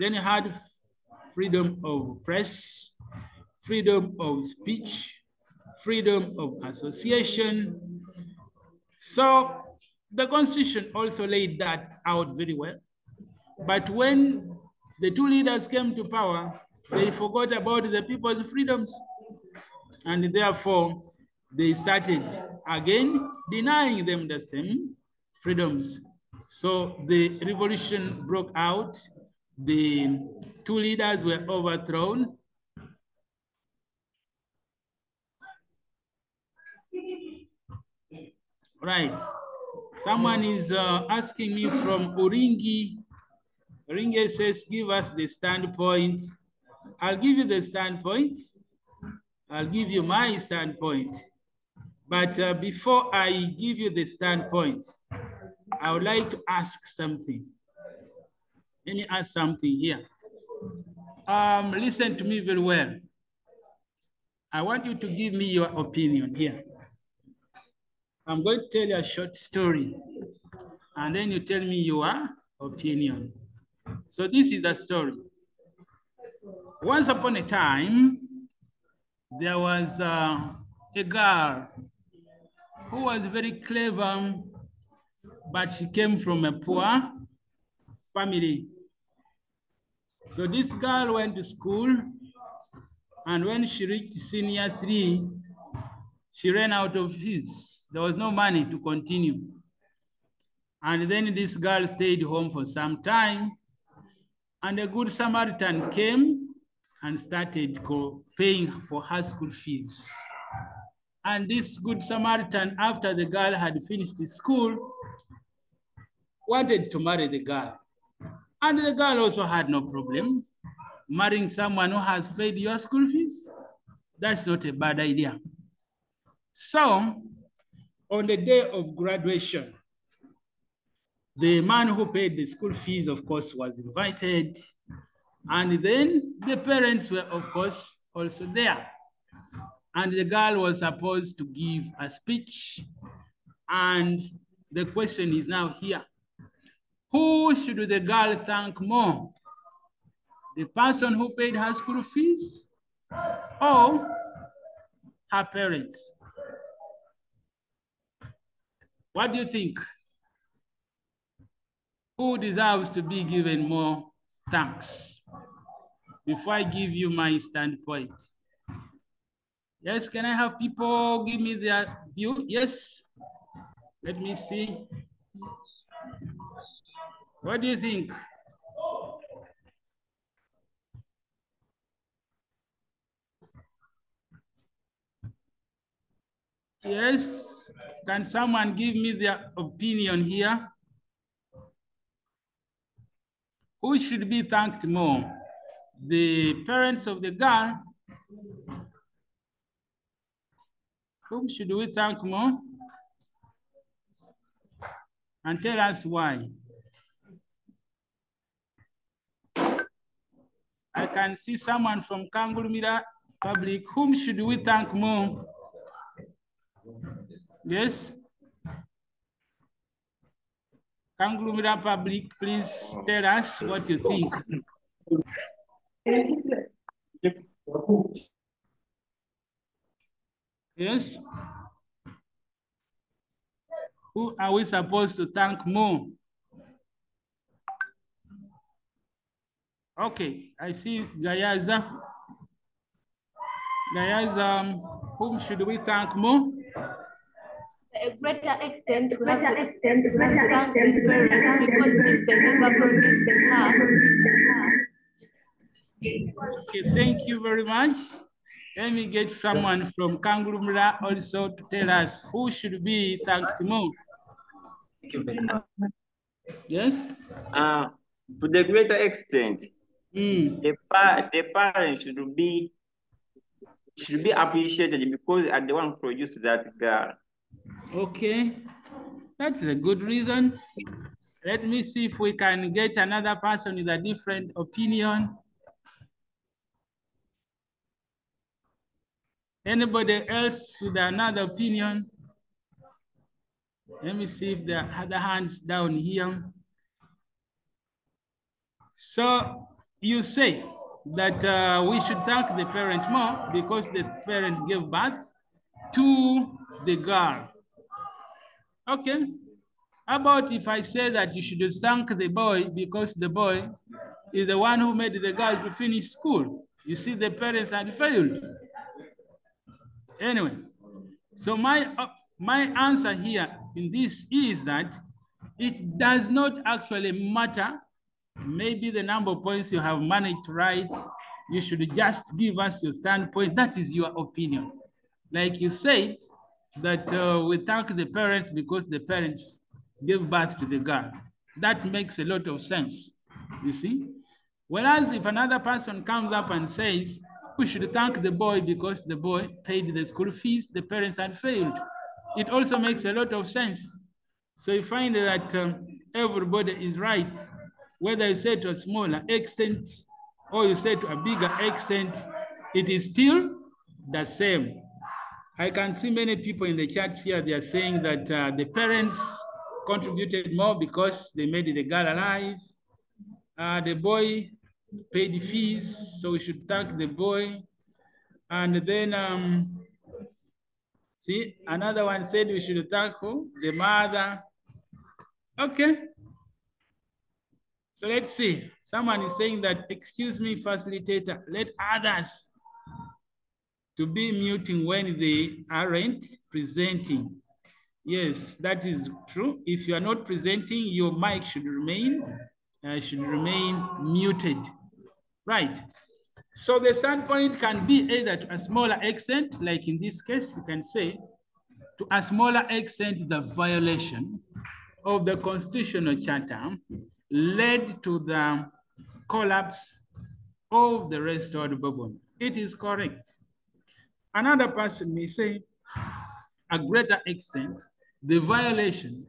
Then you had freedom of press, freedom of speech, freedom of association. So the Constitution also laid that out very well. But when the two leaders came to power, they forgot about the people's freedoms. And therefore, they started again denying them the same freedoms. So the revolution broke out. The two leaders were overthrown. Right. Someone is asking me from Uringi. Uringi says, give us the standpoint. I'll give you the standpoint. I'll give you my standpoint. But before I give you the standpoint, I would like to ask something. Let me ask something here. Listen to me very well. I want you to give me your opinion here. I'm going to tell you a short story, and then you tell me your opinion. So this is the story. Once upon a time, there was a girl who was very clever, but she came from a poor family. So this girl went to school, and when she reached senior 3, she ran out of fees. There was no money to continue. And then this girl stayed home for some time, and a good Samaritan came and started paying for her school fees. And this good Samaritan, after the girl had finished school, wanted to marry the girl. And the girl also had no problem. Marrying someone who has paid your school fees, that's not a bad idea. So, on the day of graduation, the man who paid the school fees, of course, was invited. And then the parents were, of course, also there. And the girl was supposed to give a speech. And the question is now here. Who should the girl thank more? The person who paid her school fees or her parents? What do you think? Who deserves to be given more thanks? Before I give you my standpoint. Yes, can I have people give me their view? Yes. Let me see. What do you think? Yes. Can someone give me their opinion here? Who should be thanked more? The parents of the girl? Whom should we thank more? And tell us why. I can see someone from Kangulumira Public. Whom should we thank more? Yes? Kangulumira Public, please tell us what you think. Yes? Who are we supposed to thank more? Okay, I see Gayaza. Gayaza, whom should we thank more? To a greater extent, we have to thank the parents, because if they never produced her. Okay, thank you very much. Let me get someone from Kangulumra also to tell us who should be thanked more. Thank you very much. Yes? To the greater extent, the parents should be appreciated because they are the one who produced that girl. Okay, that's a good reason. Let me see if we can get another person with a different opinion. Anybody else with another opinion? Let me see if there are other hands down here. So you say that we should thank the parent more because the parent gave birth to the girl. Okay. How about if I say that you should thank the boy because the boy is the one who made the girl to finish school? You see, the parents had failed. Anyway, so my answer here in this is that it does not actually matter. Maybe the number of points you have managed to write, you should just give us your standpoint. That is your opinion. Like you said, that we thank the parents because the parents gave birth to the girl. That makes a lot of sense, you see? Whereas if another person comes up and says, we should thank the boy because the boy paid the school fees, the parents had failed. It also makes a lot of sense. So you find that everybody is right, whether you say to a smaller extent or you say to a bigger extent, it is still the same. I can see many people in the chats here, they are saying that the parents contributed more because they made the girl alive. The boy paid the fees, so we should thank the boy. And then, see, another one said we should thank who? The mother. Okay. So let's see. Someone is saying that, excuse me, facilitator, let others to be muting when they aren't presenting. Yes, that is true. If you are not presenting, your mic should remain muted. Right. So the standpoint can be either to a smaller extent, like in this case, you can say, to a smaller extent, the violation of the constitutional charter led to the collapse of the restored Bourbon. It is correct. Another person may say, a greater extent, the violation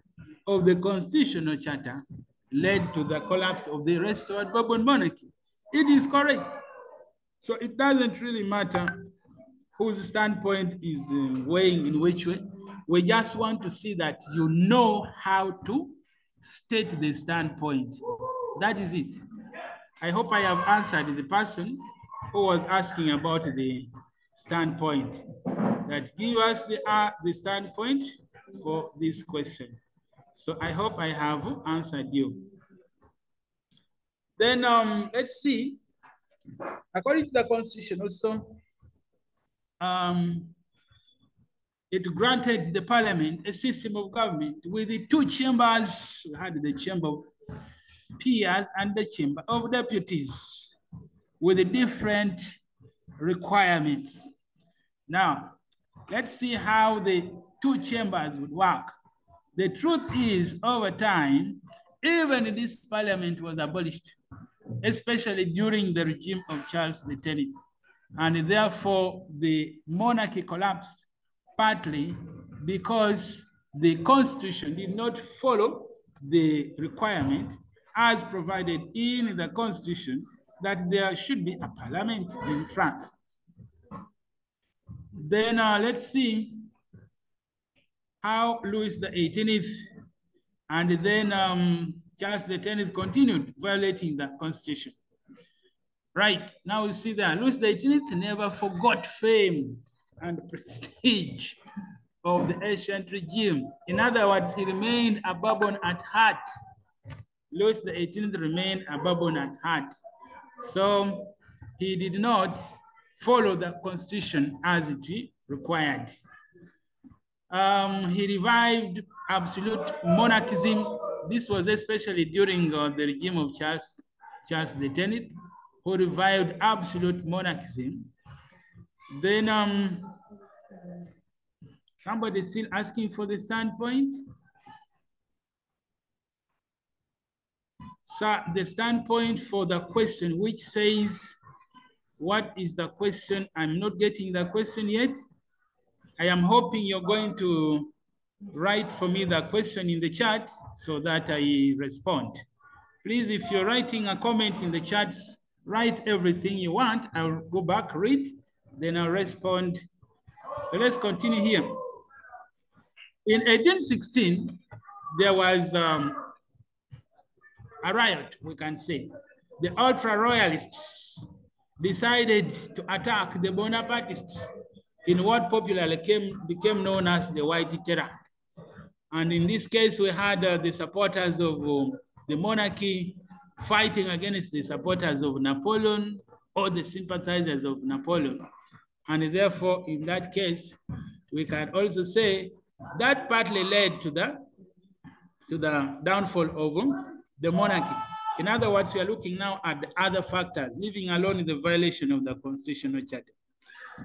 of the constitutional charter led to the collapse of the restored Bourbon monarchy. It is correct. So it doesn't really matter whose standpoint is weighing in which way. We just want to see that you know how to state the standpoint. That is it. I hope I have answered the person who was asking about the standpoint. That give us the standpoint for this question. So I hope I have answered you. Then let's see. According to the Constitution also, it granted the parliament a system of government with the two chambers. We had the chamber of peers and the chamber of deputies with the different requirements. Now, let's see how the two chambers would work. The truth is, over time, even this parliament was abolished, especially during the regime of Charles X. And therefore, the monarchy collapsed partly because the constitution did not follow the requirement as provided in the constitution that there should be a parliament in France. Then let's see how Louis XVIII and then Charles X continued violating the constitution. Right, now you see that Louis XVIII never forgot fame and prestige of the ancient regime. In other words, he remained a Bourbon at heart. Louis XVIII remained a Bourbon at heart. So he did not follow the constitution as it required. He revived absolute monarchism. This was especially during the regime of Charles X, who revived absolute monarchism. Then somebody still asking for the standpoint. So the standpoint for the question, which says, what is the question? I'm not getting the question yet. I am hoping you're going to write for me the question in the chat so that I respond. Please, if you're writing a comment in the chats, write everything you want. I'll go back, read, then I'll respond. So let's continue here. In 1816, there was a riot, we can say. The ultra-royalists decided to attack the Bonapartists in what popularly became known as the White Terror. And in this case, we had the supporters of the monarchy fighting against the supporters of Napoleon or the sympathizers of Napoleon. And therefore, in that case, we can also say that partly led to the downfall of the monarchy. In other words, we are looking now at the other factors, leaving alone the violation of the constitutional charter.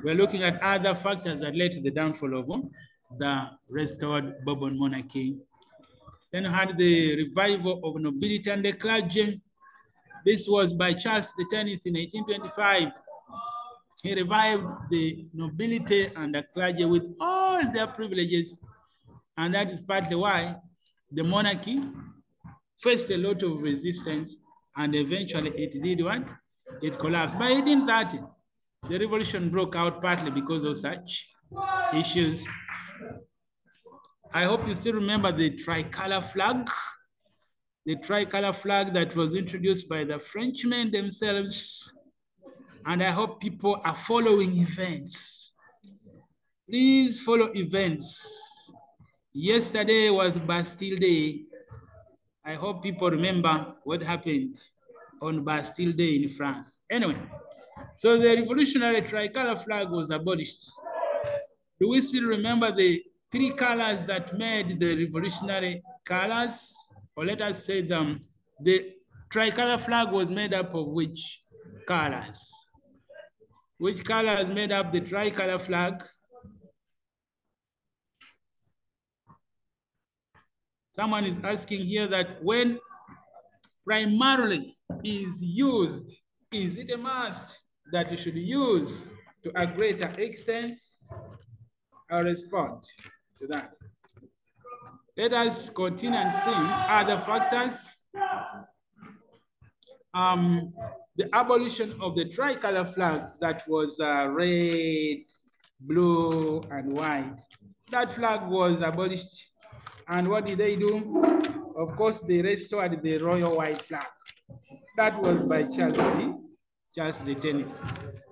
We're looking at other factors that led to the downfall of the restored Bourbon monarchy. Then we had the revival of nobility and the clergy. This was by Charles X in 1825. He revived the nobility and the clergy with all their privileges. And that is partly why the monarchy faced a lot of resistance, and eventually it did what? it collapsed. By 1830, the revolution broke out partly because of such issues. I hope you still remember the tricolor flag. The tricolor flag that was introduced by the Frenchmen themselves. And I hope people are following events. Please follow events. Yesterday was Bastille Day. I hope people remember what happened on Bastille Day in France. Anyway, so the revolutionary tricolor flag was abolished. Do we still remember the three colors that made the revolutionary colors? Or let us say the tricolor flag was made up of which colors? Which colors made up the tricolor flag? Someone is asking here that when primarily is used, is it a must that you should use to a greater extent? I'll respond to that. Let us continue and see other factors. The abolition of the tricolor flag that was red, blue, and white. That flag was abolished. And what did they do? Of course, they restored the royal white flag. That was by Charles X.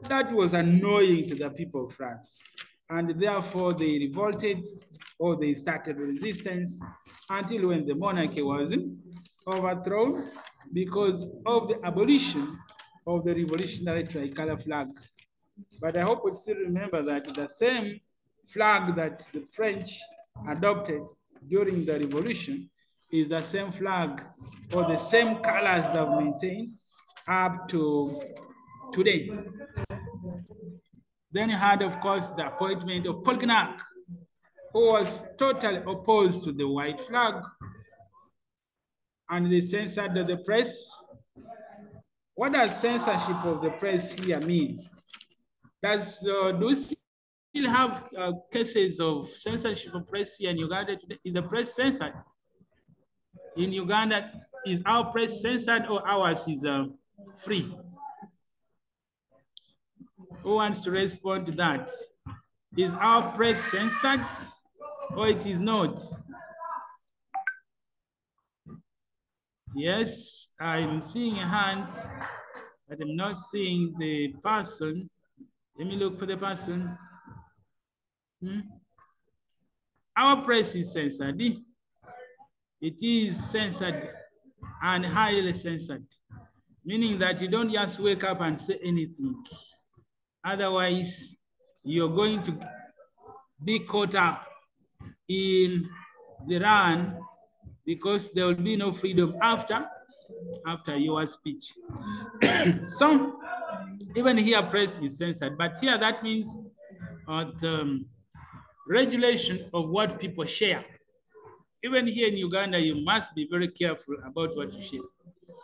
That was annoying to the people of France. And therefore they revolted or they started resistance until when the monarchy was overthrown because of the abolition of the revolutionary tricolor flag. But I hope you still remember that the same flag that the French adopted during the revolution is the same flag or the same colors that have maintained up to today. Then you had, of course, the appointment of Polignac, who was totally opposed to the white flag. And they censored the press. What does censorship of the press here mean? Do we still have cases of censorship of press here in Uganda today? Is the press censored? In Uganda, is our press censored or ours is free? Who wants to respond to that? Is our press censored or it is not? Yes, I'm seeing a hand, but I'm not seeing the person. Let me look for the person. Our press is censored. It is censored and highly censored, meaning that you don't just wake up and say anything. Otherwise, you're going to be caught up in the run because there will be no freedom after your speech. So even here, press is censored, but here that means the regulation of what people share. Even here in Uganda, you must be very careful about what you share.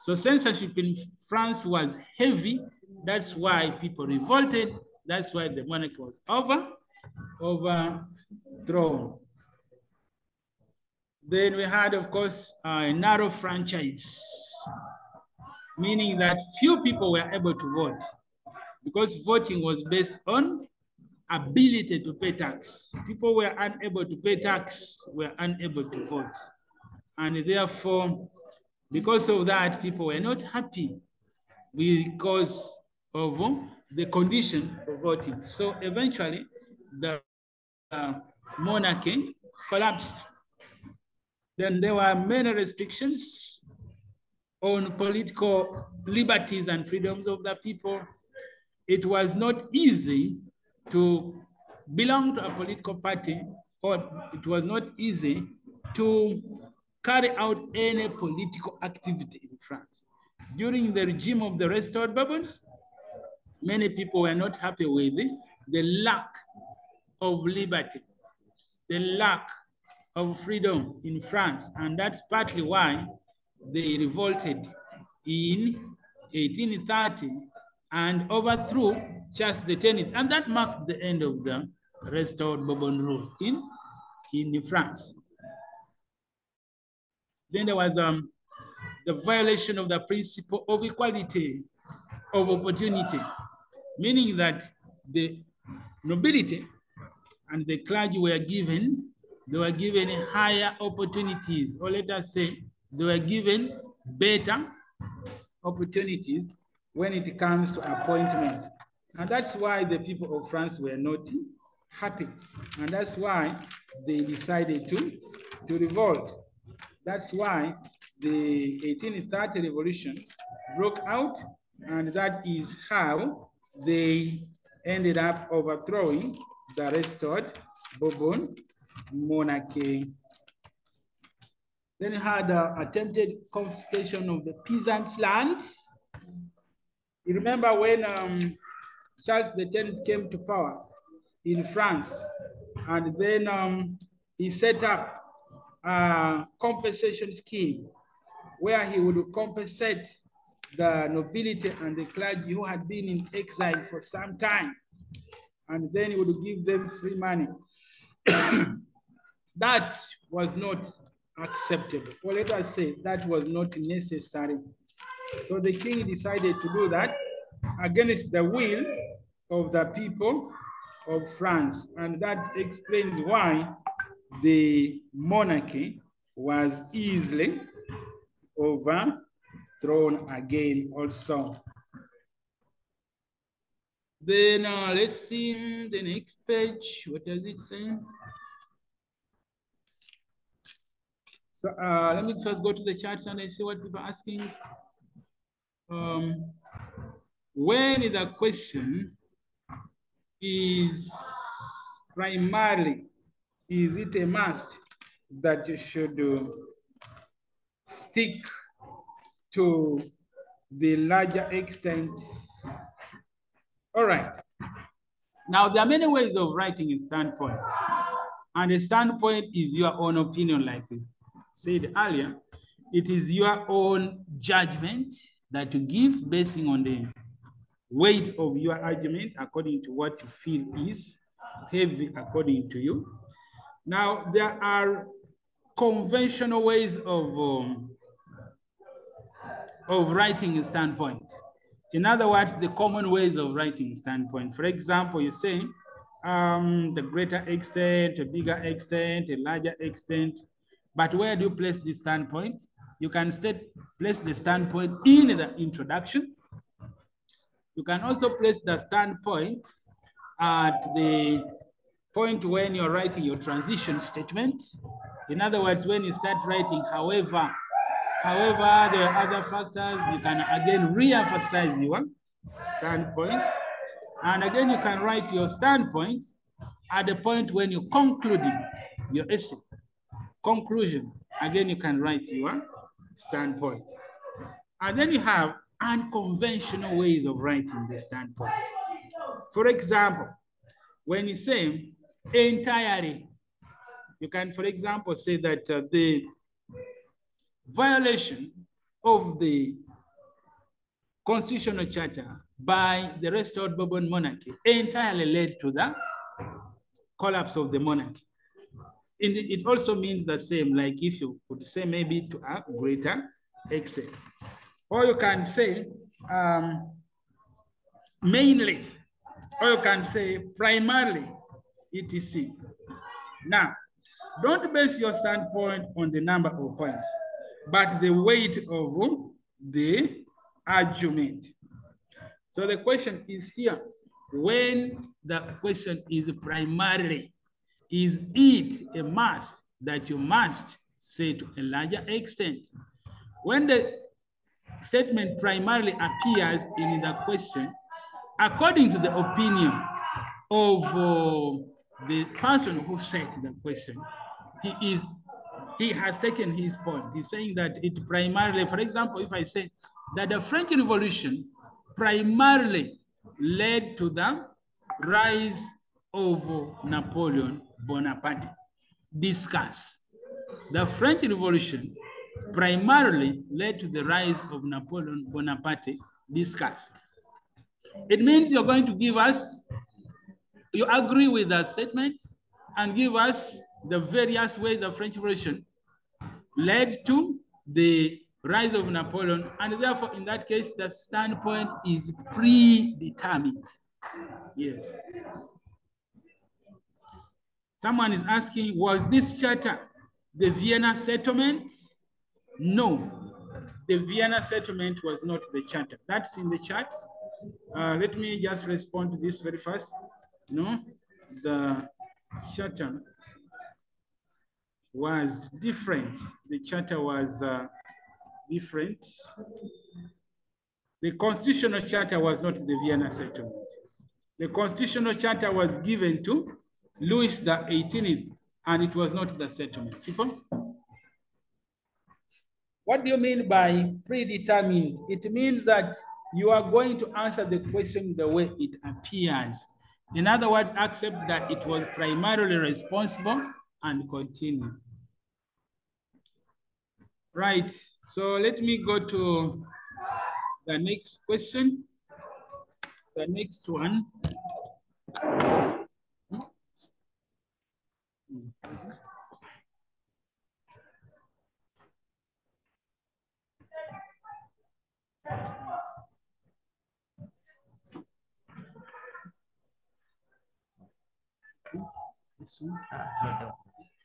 So censorship in France was heavy. That's why people revolted. That's why the monarchy was overthrown. Then we had, of course, a narrow franchise, meaning that few people were able to vote because voting was based on ability to pay tax. People were unable to pay tax, were unable to vote. And therefore, because of that, people were not happy because of the condition of voting. So eventually, the monarchy collapsed. Then there were many restrictions on political liberties and freedoms of the people. It was not easy to belong to a political party, or it was not easy to carry out any political activity in France. During the regime of the restored Bourbons, many people were not happy with the lack of liberty, the lack of freedom in France, and that's partly why they revolted in 1830 and overthrew Charles X, and that marked the end of the restored Bourbon rule in France. Then there was the violation of the principle of equality. of opportunity, meaning that the nobility and the clergy were given higher opportunities, or let us say they were given better opportunities when it comes to appointments. And that's why the people of France were not happy. And that's why they decided to revolt. That's why the 1830 revolution broke out, and that is how they ended up overthrowing the restored Bourbon monarchy. Then had attempted confiscation of the peasants' lands. You remember when Charles X came to power in France, and then he set up a compensation scheme where he would compensate the nobility and the clergy who had been in exile for some time, and then he would give them free money. That was not acceptable, or let us say that was not necessary. So the king decided to do that against the will of the people of France, and that explains why the monarchy was easily overthrown again also. Then let's see the next page. What does it say? So let me first go to the charts and I see what people are asking. When the question is primarily, is it a must that you should stick to the larger extent? All right. Now, there are many ways of writing a standpoint. And a standpoint is your own opinion, like we said earlier. It is your own judgment that you give based on the weight of your argument according to what you feel is heavy according to you. Now, there are conventional ways of writing a standpoint. In other words, the common ways of writing a standpoint. For example, you say the greater extent, a bigger extent, a larger extent. But where do you place the standpoint? You can place the standpoint in the introduction. You can also place the standpoint at the point when you're writing your transition statement. In other words, when you start writing, however, there are other factors, you can again re-emphasize your standpoint. And again, you can write your standpoint at the point when you're concluding your essay. Conclusion, again, you can write your standpoint. And then you have unconventional ways of writing the standpoint. For example, when you say entirely, you can, for example, say that the violation of the constitutional charter by the restored Bourbon monarchy entirely led to the collapse of the monarchy. It also means the same, like if you could say maybe to a greater extent. Or you can say mainly, or you can say primarily, etc. Now, don't base your standpoint on the number of points, but the weight of the argument. So the question is here, when the question is primarily, is it a must that you must say to a larger extent? When the statement primarily appears in the question, according to the opinion of the person who set the question, he has taken his point. He's saying that it primarily, for example, if I say that the French Revolution primarily led to the rise of Napoleon Bonaparte. Discuss. The French Revolution primarily led to the rise of Napoleon Bonaparte. Discuss. It means you're going to give us, you agree with that statement and give us the various ways the French Revolution led to the rise of Napoleon, and therefore in that case, the standpoint is predetermined. Yes. Someone is asking, was this charter the Vienna settlement? No, the Vienna settlement was not the charter. That's in the chart. Let me just respond to this very fast. No, the charter was different. The charter was different. The constitutional charter was not the Vienna settlement. The constitutional charter was given to Louis the 18th, and it was not the settlement. People? What do you mean by predetermined? It means that you are going to answer the question the way it appears. In other words, accept that it was primarily responsible and continue. Right, so let me go to the next question. The next one. This one.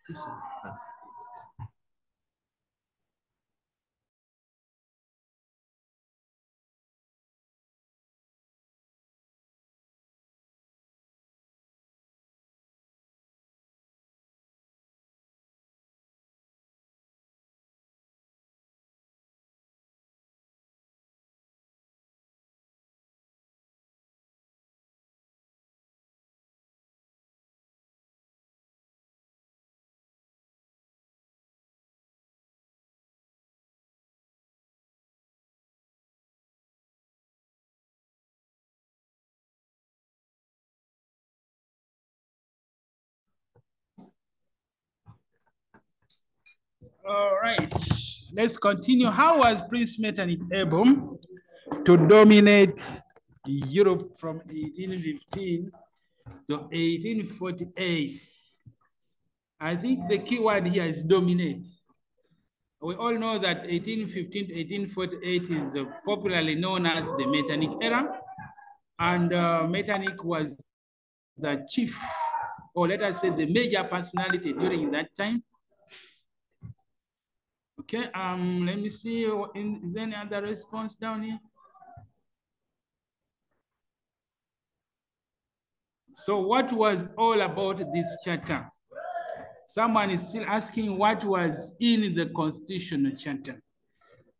This one. All right, let's continue. How was Prince Metternich able to dominate Europe from 1815 to 1848? I think the key word here is dominate. We all know that 1815 to 1848 is popularly known as the Metternich era, and Metternich was the chief, or let us say the major personality during that time. Okay, let me see, is there any other response down here? So what was all about this charter? Someone is still asking what was in the constitutional charter.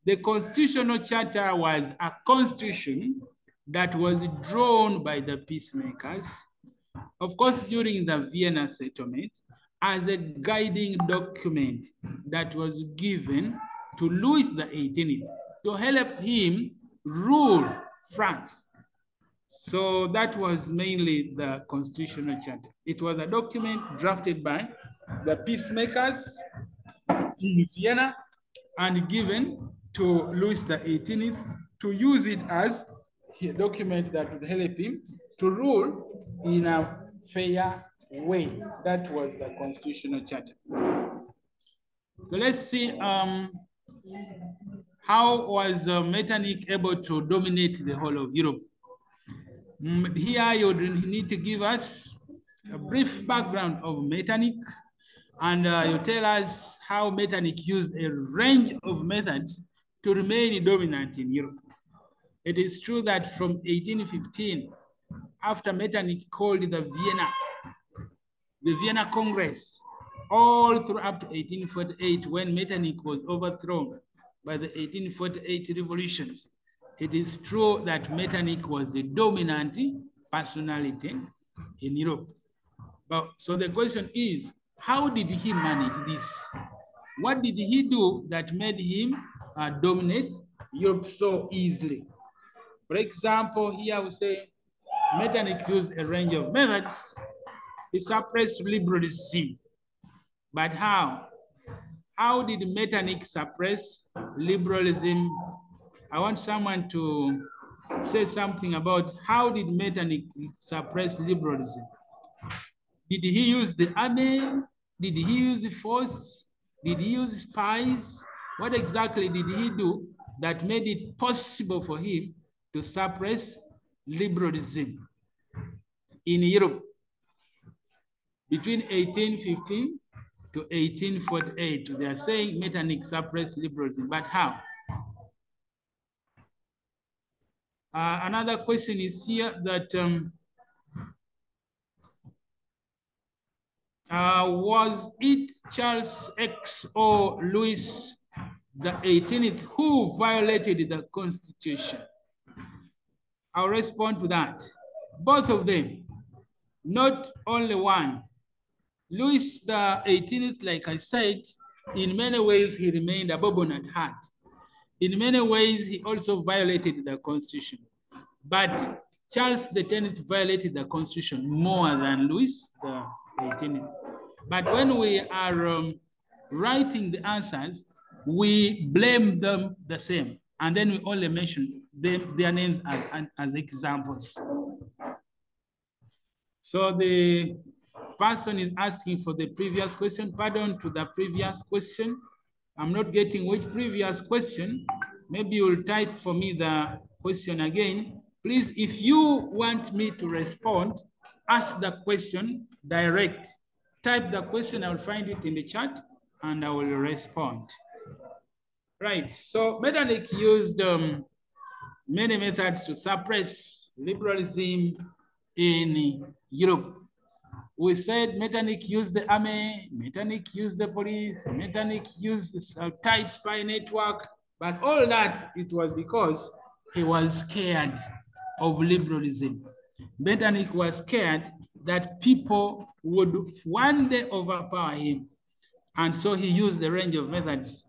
The constitutional charter was a constitution that was drawn by the peacemakers, of course, during the Vienna settlement, as a guiding document that was given to Louis the 18th to help him rule France. So that was mainly the constitutional charter. It was a document drafted by the peacemakers in Vienna and given to Louis the 18th to use it as a document that would help him to rule in a fair way. That was the constitutional charter. So let's see how was Metternich able to dominate the whole of Europe. Here you need to give us a brief background of Metternich, and you tell us how Metternich used a range of methods to remain dominant in Europe. It is true that from 1815, after Metternich called the Vienna Congress, all through up to 1848, when Metternich was overthrown by the 1848 revolutions, it is true that Metternich was the dominant personality in Europe. But, so the question is, how did he manage this? What did he do that made him dominate Europe so easily? For example, here we say Metternich used a range of methods. He suppressed liberalism. But how? How did Metternich suppress liberalism? I want someone to say something about how did Metternich suppress liberalism? Did he use the army? Did he use force? Did he use spies? What exactly did he do that made it possible for him to suppress liberalism in Europe between 1815 to 1848? They are saying Metternich suppressed liberalism, but how? Another question is here that was it Charles X or Louis the 18th who violated the Constitution? I'll respond to that. Both of them, not only one. Louis the 18th, like I said, in many ways, he remained a Bourbon at heart. In many ways, he also violated the Constitution. But Charles the 10th violated the Constitution more than Louis the 18th. But when we are writing the answers, we blame them the same. And then we only mention their names as examples. So the person is asking for the previous question. Pardon to the previous question. I'm not getting which previous question. Maybe you'll type for me the question again. Please, if you want me to respond, ask the question direct. Type the question, I will find it in the chat and I will respond. Right, so Metternich used many methods to suppress liberalism in Europe. We said Metternich used the army, Metternich used the police, Metternich used the tight spy network, but all that, it was because he was scared of liberalism. Metternich was scared that people would one day overpower him. And so he used a range of methods.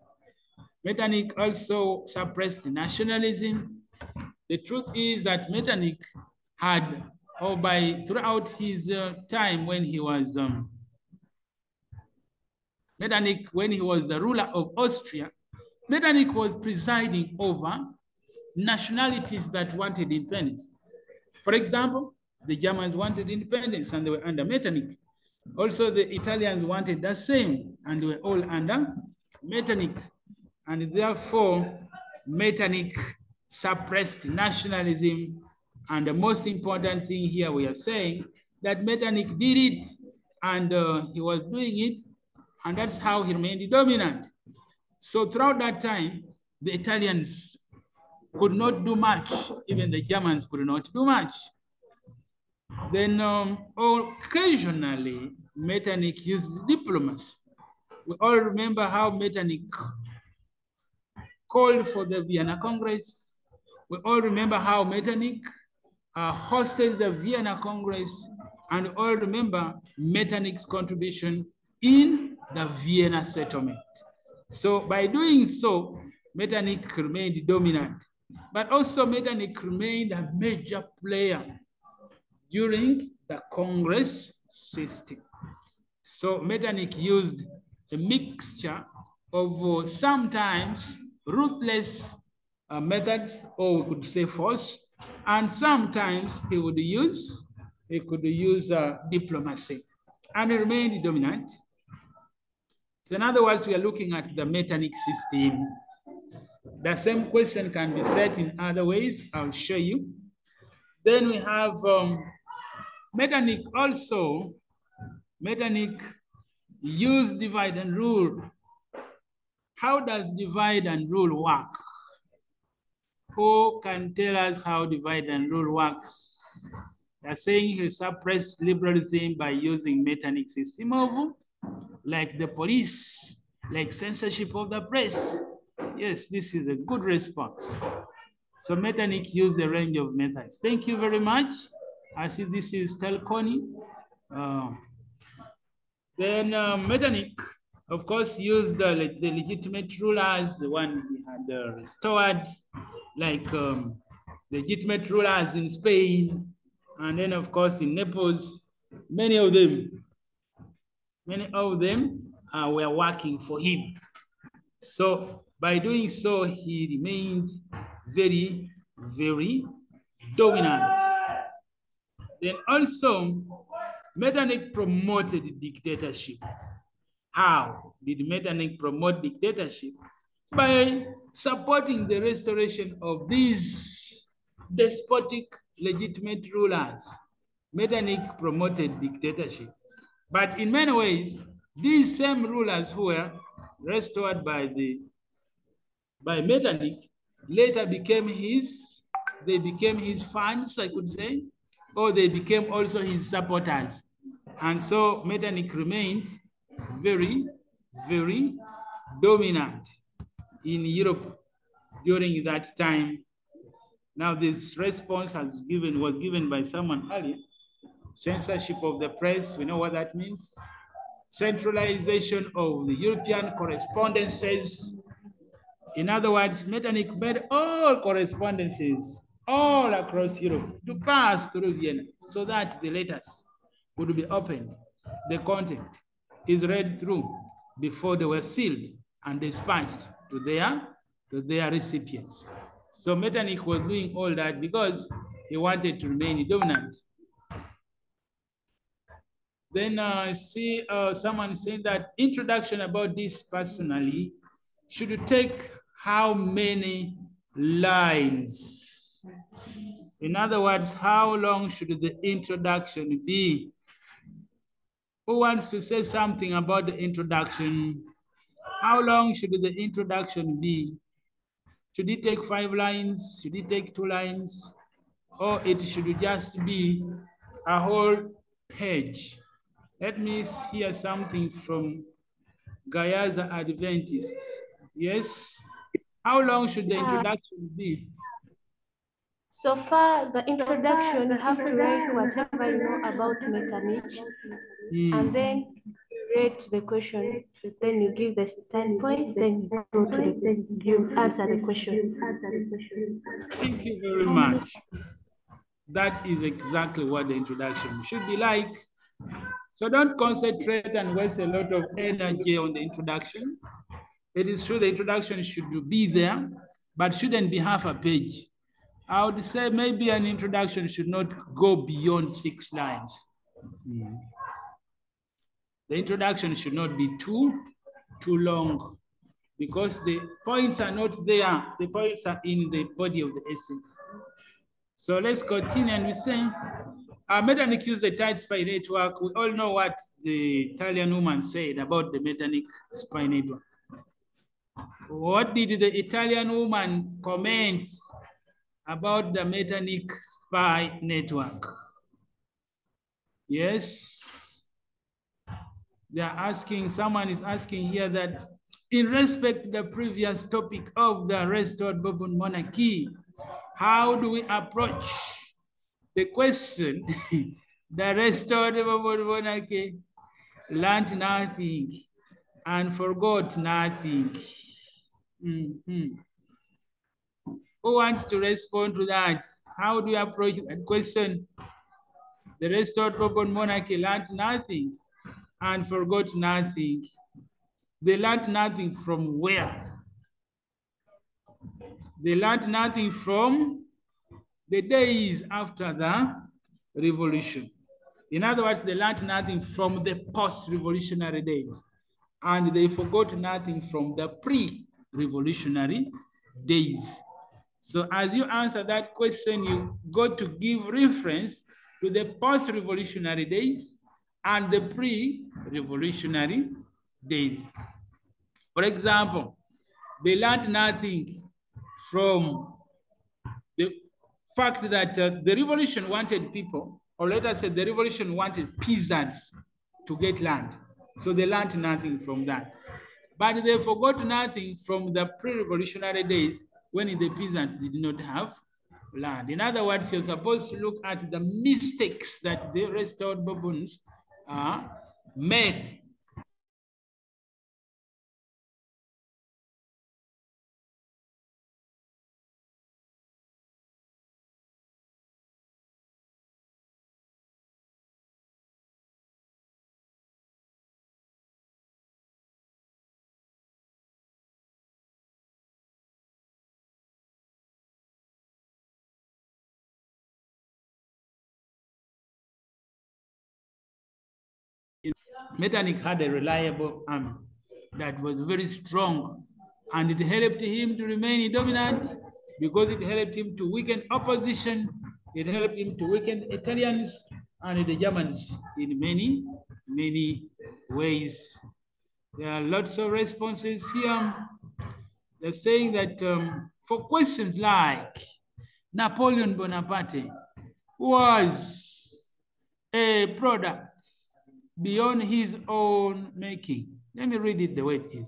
Metternich also suppressed nationalism. The truth is that Metternich had, throughout his time when he was, Metternich, when he was the ruler of Austria, Metternich was presiding over nationalities that wanted independence. For example, the Germans wanted independence and they were under Metternich. Also, the Italians wanted the same and they were all under Metternich. And therefore, Metternich suppressed nationalism. And the most important thing here we are saying that Metternich did it and he was doing it, and that's how he remained dominant. So throughout that time, the Italians could not do much. Even the Germans could not do much. Then occasionally, Metternich used diplomacy. We all remember how Metternich called for the Vienna Congress. We all remember how Metternich hosted the Vienna Congress, and we all remember Metternich's contribution in the Vienna settlement. So by doing so, Metternich remained dominant, but also Metternich remained a major player during the Congress system. So Metternich used a mixture of sometimes ruthless methods, or we could say force, and sometimes he could use diplomacy, and he remained dominant. So in other words, we are looking at the Metternich system. The same question can be set in other ways. I'll show you. Then we have Metternich also. Metternich used divide and rule. How does divide and rule work? Who can tell us how divide and rule works? They're saying he suppressed liberalism by using Metternich's system of, like the police, like censorship of the press. Yes, this is a good response. So Metternich used a range of methods. Thank you very much. I see this is Telconi. Then Metternich, of course, used the legitimate rulers, the one he had restored, like legitimate rulers in Spain, and then of course in Naples, many of them were working for him. So by doing so, he remained very, very dominant. Then also, Metternich promoted dictatorship. How did Metternich promote dictatorship? by supporting the restoration of these despotic legitimate rulers. Metternich promoted dictatorship. But in many ways, these same rulers who were restored by Metternich later became his fans, I could say, or they became also his supporters. And so Metternich remained very, very dominant in Europe during that time. Now this response was given by someone earlier. Censorship of the press, we know what that means. Centralization of the European correspondences. In other words, Metternich made all correspondences all across Europe to pass through Vienna so that the letters would be opened. The content is read through before they were sealed and dispatched to their recipients. So Metternich was doing all that because he wanted to remain dominant. Then I see someone saying that introduction about this personally should take how many lines? In other words, how long should the introduction be? Who wants to say something about the introduction? How long should the introduction be? Should it take 5 lines? Should it take 2 lines? Or it should just be a whole page? Let me hear something from Gayaza Adventist. Yes? How long should the introduction be? So far, the introduction, you have to write whatever you know about Metternich, and then you rate the question, then you give the standpoint, then you go to you answer the question. Thank you very much. That is exactly what the introduction should be like. So don't concentrate and waste a lot of energy on the introduction. It is true the introduction should be there, but shouldn't be half a page. I would say maybe an introduction should not go beyond 6 lines. The introduction should not be too long because the points are not there. The points are in the body of the essay. So let's continue, and we say, Metternich used the tight spy network. We all know what the Italian woman said about the Metternich spy network. What did the Italian woman comment about the Metternich spy network? Yes. They are asking, someone is asking here that in respect to the previous topic of the restored Bourbon monarchy, how do we approach the question, the restored Bourbon monarchy learned nothing and forgot nothing? Who wants to respond to that? How do you approach that question? The restored Bourbon monarchy learned nothing and forgot nothing. They learned nothing from where? They learned nothing from the days after the revolution. In other words, they learned nothing from the post-revolutionary days, and they forgot nothing from the pre-revolutionary days. So as you answer that question, you got to give reference to the post-revolutionary days and the pre-revolutionary days. For example, they learned nothing from the fact that the revolution wanted people, or let us say the revolution wanted peasants to get land. So they learned nothing from that. But they forgot nothing from the pre-revolutionary days when the peasants did not have land. In other words, you're supposed to look at the mistakes that the restored Bourbons made. Metternich had a reliable army that was very strong. and it helped him to remain dominant because it helped him to weaken opposition. It helped him to weaken Italians and the Germans in many, many ways. There are lots of responses here. They're saying that for questions like Napoleon Bonaparte was a product beyond his own making. Let me read it the way it is.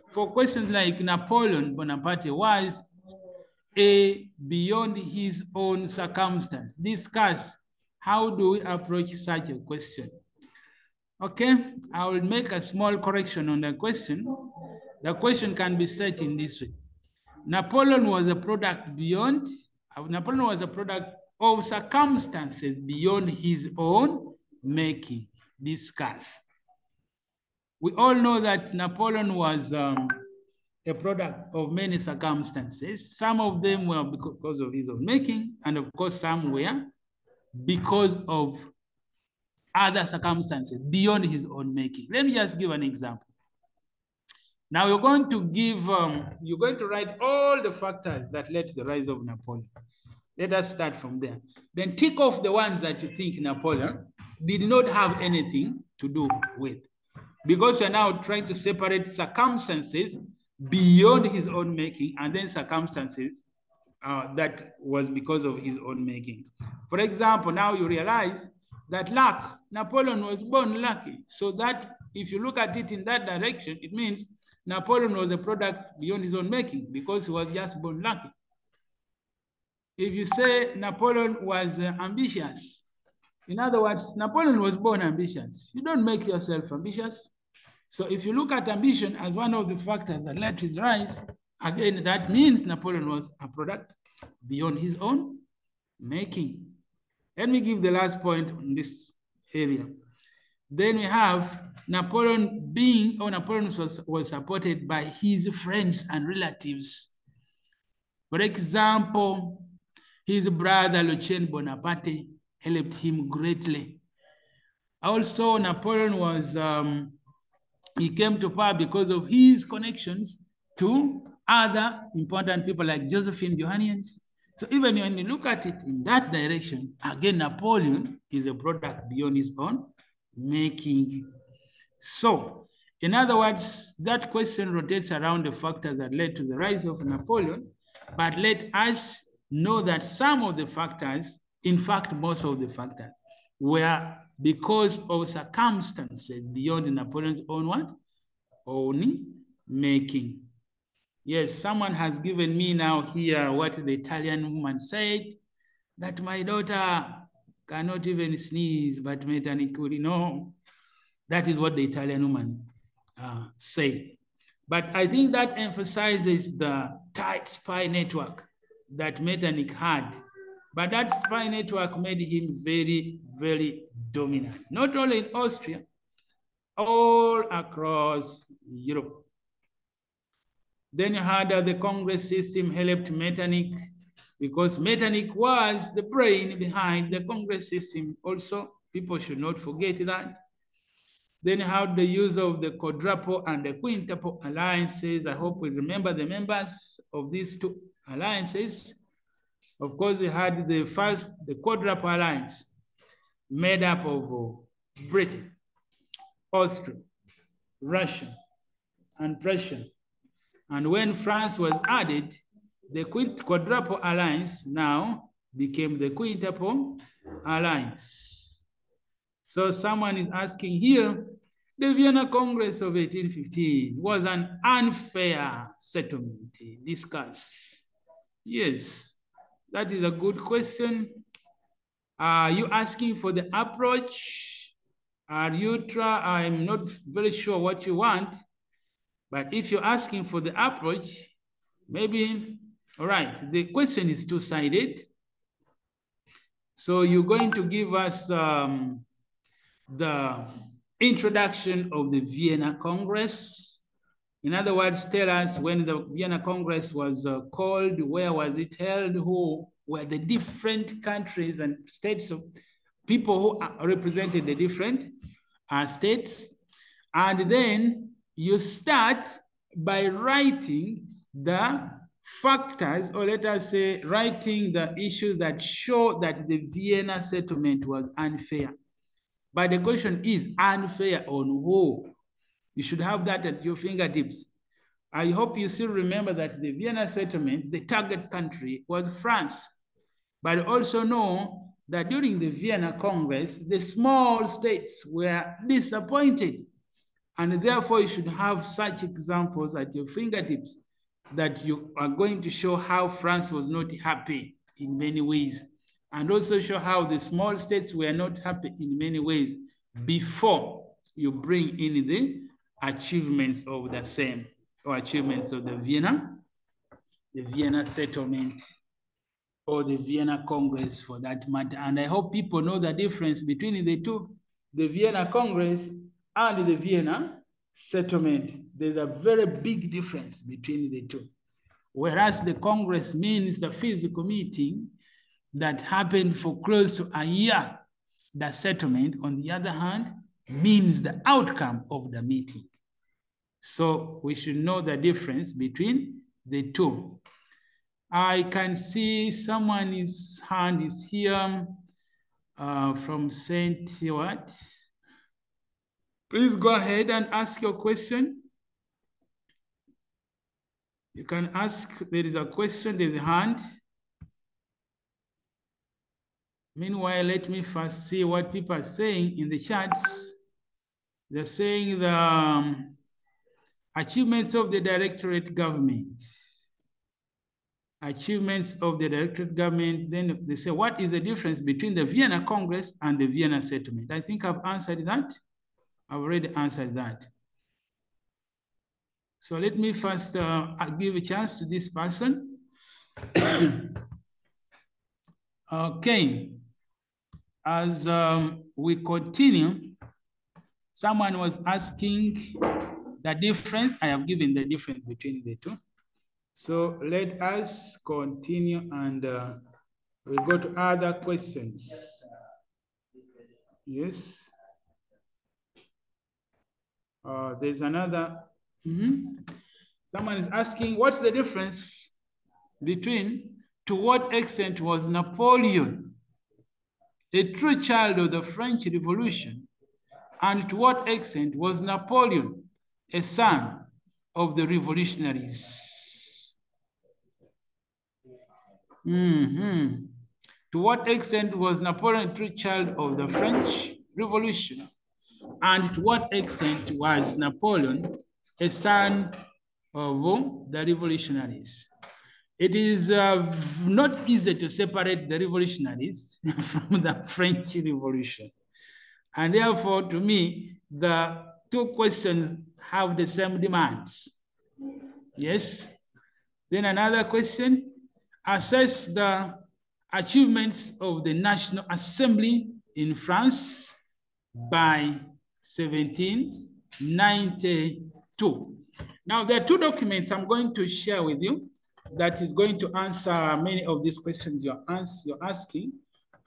For questions like Napoleon Bonaparte was a beyond his own circumstance, discuss how do we approach such a question. Okay, I will make a small correction on the question. The question can be set in this way. Napoleon was a product of circumstances beyond his own making. Discuss. We all know that Napoleon was a product of many circumstances. Some of them were because of his own making, and of course some were because of other circumstances beyond his own making. Let me just give an example. Now you're going to write all the factors that led to the rise of Napoleon. Let us start from there. Then tick off the ones that you think Napoleon did not have anything to do with. Because you're now trying to separate circumstances beyond his own making and then circumstances that was because of his own making. For example, now you realize that luck, Napoleon was born lucky. So that if you look at it in that direction, it means Napoleon was a product beyond his own making because he was just born lucky. If you say Napoleon was ambitious, in other words, Napoleon was born ambitious. You don't make yourself ambitious. So if you look at ambition as one of the factors that led to his rise, again, that means Napoleon was a product beyond his own making. Let me give the last point on this area. Then we have Napoleon was supported by his friends and relatives. For example, his brother Lucien Bonaparte helped him greatly. Also, Napoleon was, he came to power because of his connections to other important people like Josephine Johannians. So even when you look at it in that direction, again, Napoleon is a product beyond his own making. So, in other words, that question rotates around the factors that led to the rise of Napoleon, but let us know that some of the factors, in fact, most of the factors, were because of circumstances beyond Napoleon's own what? Own making. Yes, someone has given me now here what the Italian woman said, that my daughter cannot even sneeze, but Metternich could, no. That is what the Italian woman said. But I think that emphasizes the tight spy network that Metternich had. But that spy network made him very, very dominant, not only in Austria, all across Europe. Then you had the Congress system helped Metternich because Metternich was the brain behind the Congress system. Also, people should not forget that. Then you have the use of the quadruple and the quintuple alliances. I hope we remember the members of these two alliances. Of course, we had the quadruple alliance made up of Britain, Austria, Russia, and Prussia. And when France was added, the quadruple alliance now became the quintuple alliance. So someone is asking here, the Vienna Congress of 1815 was an unfair settlement. Discuss. Yes, that is a good question. Are you asking for the approach? I'm not very sure what you want, but if you're asking for the approach, maybe, all right, the question is two-sided. So you're going to give us the introduction of the Vienna Congress. In other words, tell us when the Vienna Congress was called, where was it held, who were the different countries and states of people who represented the different states. And then you start by writing the factors, or let us say, writing the issues that show that the Vienna settlement was unfair. But the question is, unfair on who? You should have that at your fingertips. I hope you still remember that the Vienna settlement, the target country was France. But also know that during the Vienna Congress, the small states were disappointed. And therefore, you should have such examples at your fingertips that you are going to show how France was not happy in many ways, and also show how the small states were not happy in many ways before you bring in the achievements of the same, or achievements of the Vienna settlement, or the Vienna Congress for that matter. And I hope people know the difference between the two, the Vienna Congress and the Vienna settlement. There's a very big difference between the two. Whereas the Congress means the physical meeting that happened for close to a year. The settlement, on the other hand, means the outcome of the meeting. So we should know the difference between the two. I can see someone's hand is here from Saint what? Please go ahead and ask your question. You can ask, there is a question, there's a hand. Meanwhile, let me first see what people are saying in the chats. They're saying the achievements of the directorate government. Achievements of the directorate government. Then they say, what is the difference between the Vienna Congress and the Vienna settlement? I think I've answered that. I've already answered that. So let me first give a chance to this person. Okay. As we continue, someone was asking the difference. I have given the difference between the two. So let us continue, and we'll go to other questions. Yes. There's another. Someone is asking, what's the difference between to what extent was Napoleon a true child of the French Revolution, and to what extent was Napoleon a son of the revolutionaries? To what extent was Napoleon a true child of the French Revolution, and to what extent was Napoleon a son of the revolutionaries? It is not easy to separate the revolutionaries from the French Revolution. And therefore, to me, the two questions have the same demands. Yes? Then another question, assess the achievements of the National Assembly in France by 1792. Now, there are two documents I'm going to share with you that is going to answer many of these questions you're asking.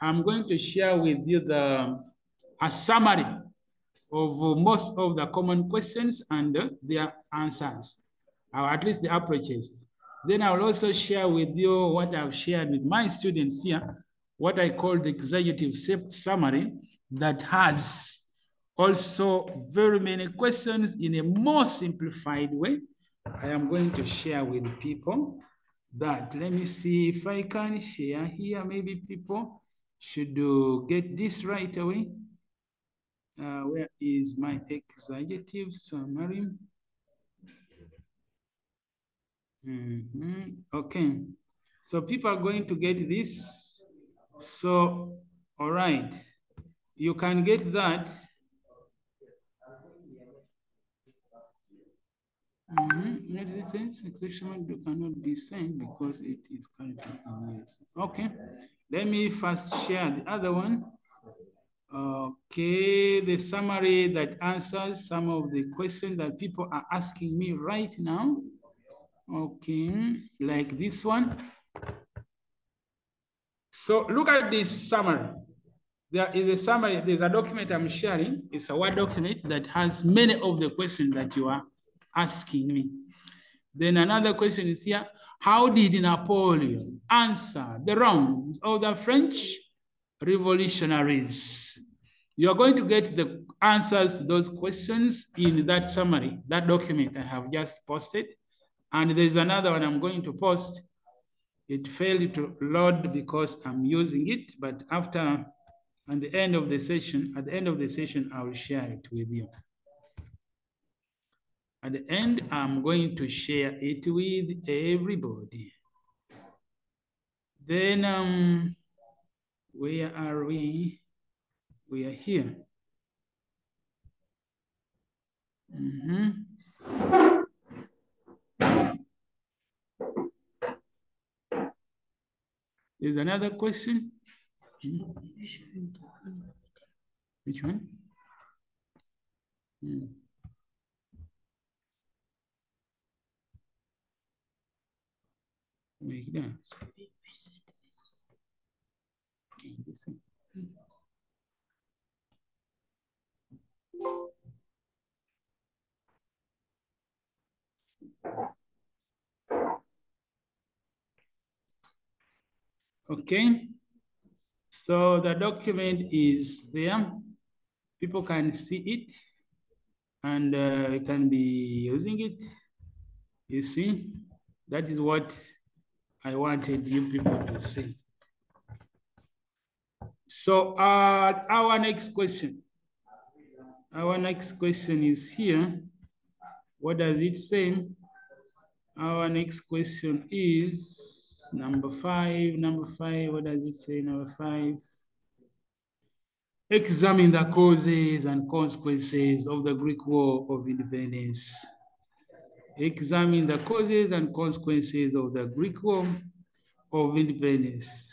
I'm going to share with you a summary of most of the common questions and their answers, or at least the approaches. Then I will also share with you what I've shared with my students here, what I call the executive summary that has also very many questions in a more simplified way. I am going to share with people that. Let me see if I can share here. Maybe people should get this right away. Where is my executive summary? Okay, so people are going to get this. So, all right, you can get that. Section cannot be sent because it is currently in use. Okay, let me first share the other one. Okay, the summary that answers some of the questions that people are asking me right now. Okay, like this one. So look at this summary. There is a summary, there's a document I'm sharing. It's a Word document that has many of the questions that you are asking me. Then another question is here. How did Napoleon answer the wrongs of the French revolutionaries? You are going to get the answers to those questions in that summary, that document I have just posted. And there's another one I'm going to post. It failed to load because I'm using it, but at the end of the session, I will share it with you. At the end, I'm going to share it with everybody. Then, where are we? We are here. There's another question. Which one? Make that. Okay, listen. Okay, so the document is there. People can see it and you can be using it. You see, that is what I wanted you people to see. So our next question. Our next question is here. What does it say? Our next question is number 5. Number 5, what does it say? Number 5. Examine the causes and consequences of the Greek War of Independence. Examine the causes and consequences of the Greek War of Independence.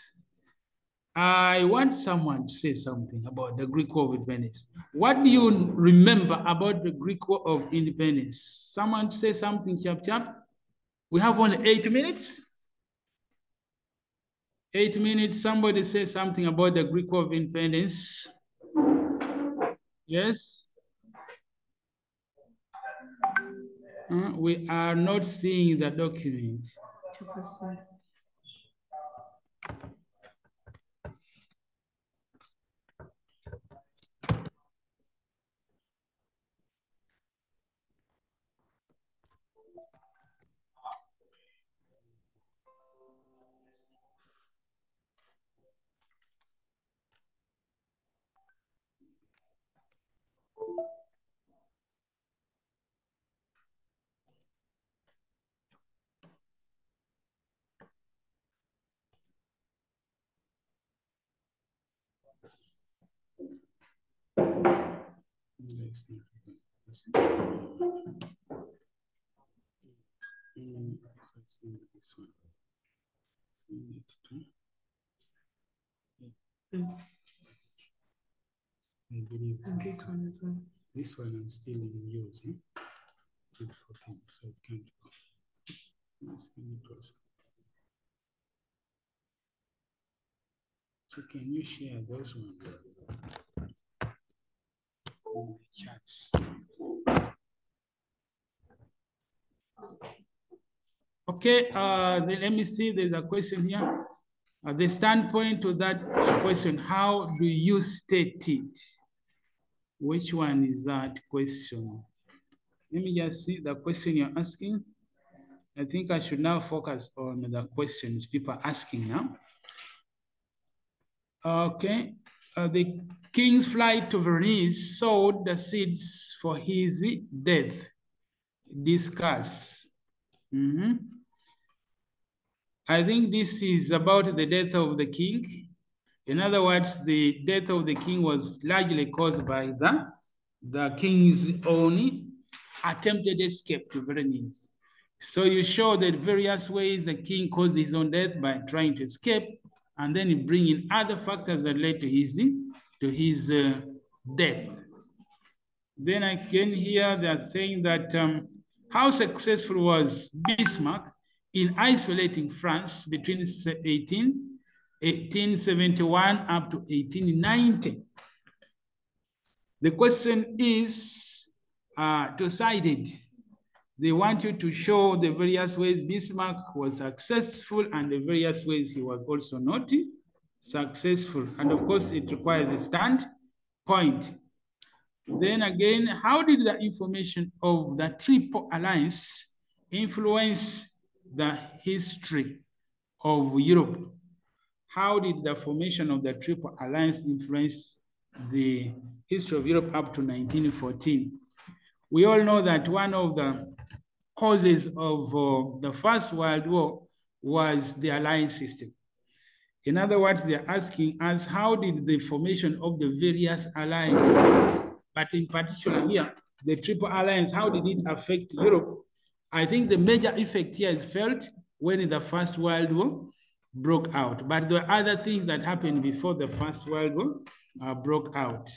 I want someone to say something about the Greek War of Independence. What do you remember about the Greek War of Independence? Someone say something, chap chap. We have only 8 minutes. 8 minutes, somebody say something about the Greek War of Independence. Yes? We are not seeing the document. This one. I believe and this one as well. This one I'm still in use. Good for him, so it can't go. So can you share those ones in the chats? Okay, then let me see, there's a question here. The standpoint to that question, how do you state it? Which one is that question? Let me just see the question you're asking. I think I should now focus on the questions people are asking now. Okay, the king's flight to Venice sowed the seeds for his death. Discuss. I think this is about the death of the king. In other words, the death of the king was largely caused by the king's own attempted escape to Venice. So you show that various ways the king caused his own death by trying to escape, and then you bring in other factors that led to his death. Then again here they're saying that how successful was Bismarck in isolating France between 1871 up to 1890? The question is two-sided. They want you to show the various ways Bismarck was successful and the various ways he was also not successful. And of course, it requires a standpoint. Then again, how did the information of the Triple Alliance influence the history of Europe? How did the formation of the Triple Alliance influence the history of Europe up to 1914? We all know that one of the causes of the First World War was the alliance system. In other words, they're asking us, how did the formation of the various alliances, but in particular here, the Triple Alliance, how did it affect Europe? I think the major effect here is felt when the First World War broke out. But there are other things that happened before the First World War broke out.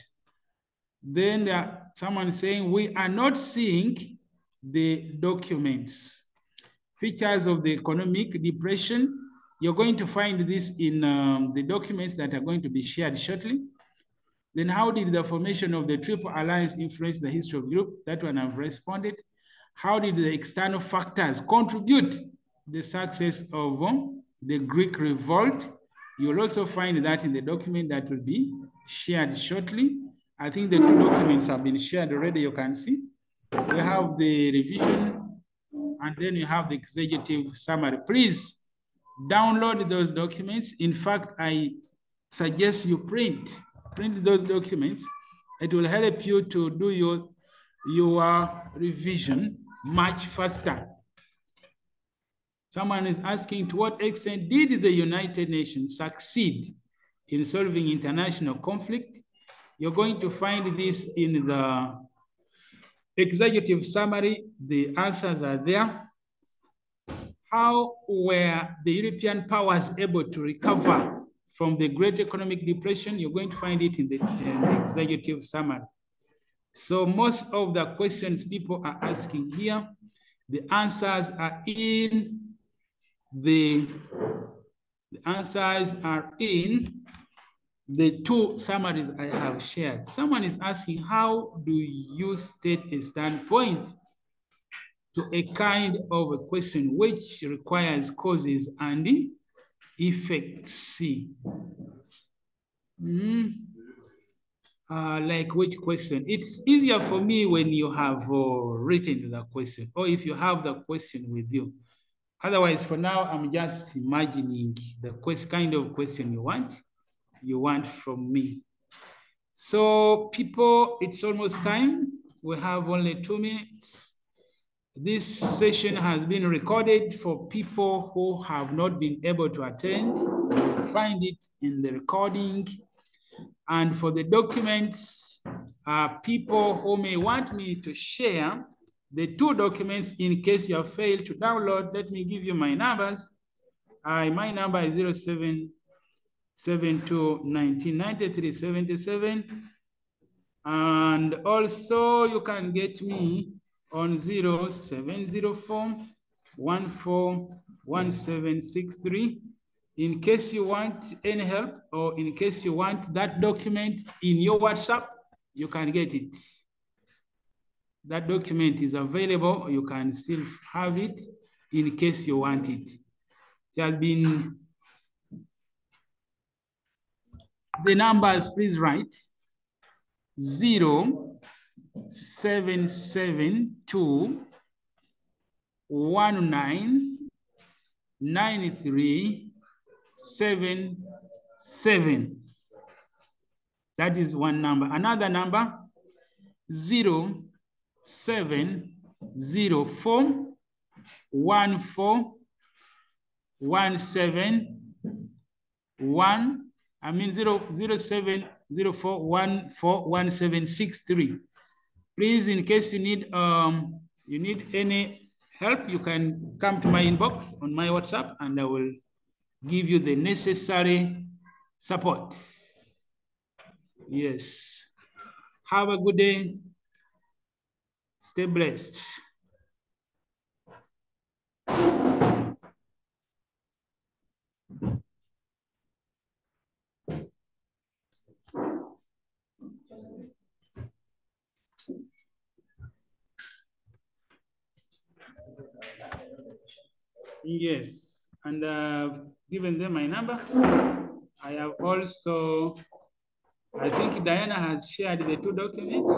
Then someone saying, we are not seeing the documents. Features of the economic depression. You're going to find this in the documents that are going to be shared shortly. Then how did the formation of the Triple Alliance influence the history of Europe? That one I've responded. How did the external factors contribute to the success of the Greek revolt? You'll also find that in the document that will be shared shortly. I think the two documents have been shared already, you can see. We have the revision, and then you have the executive summary. Please download those documents. In fact, I suggest you print those documents. It will help you to do your revision much faster. Someone is asking, to what extent did the United Nations succeed in solving international conflict? You're going to find this in the executive summary. The answers are there. How were the European powers able to recover from the Great Economic Depression? You're going to find it in the executive summary. So most of the questions people are asking here, the answers are in the two summaries I have shared. Someone is asking, how do you state a standpoint to a kind of a question which requires causes and effects? Like which question? It's easier for me when you have written the question, or if you have the question with you. Otherwise, for now, I'm just imagining the kind of question you want from me. So people, it's almost time. We have only 2 minutes. This session has been recorded for people who have not been able to attend. You'll find it in the recording. And for the documents, people who may want me to share the 2 documents in case you have failed to download, let me give you my numbers. My number is 0772199377. And also you can get me on 0704141763. In case you want any help, or in case you want that document in your WhatsApp, you can get it. That document is available. You can still have it in case you want it. It has been, the numbers, please write 0772199377. That is one number. Another number, 0704141763. Please, in case you need any help, you can come to my inbox on my WhatsApp and I will give you the necessary support. Yes. Have a good day. Stay blessed. Yes, and given them my number. I have also, I think Diana has shared the 2 documents.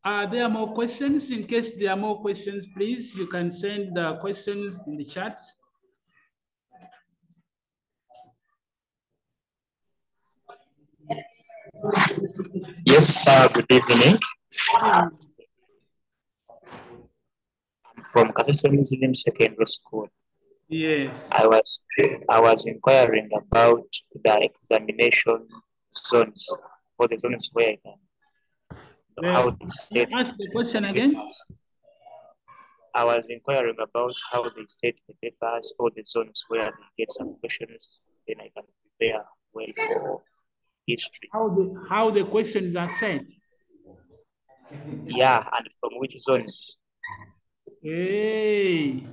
Are there more questions? In case there are more questions, please, you can send the questions in the chat. Yes, sir. Good evening. I'm from Kasese Muslim Secondary School. Yes. I was inquiring about the examination zones for the zones where I can. How they set. Ask the question again. I was inquiring about how they set the papers or the zones where they get some questions, then I can prepare well for history. How the questions are set. Yeah, and from which zones? Hey.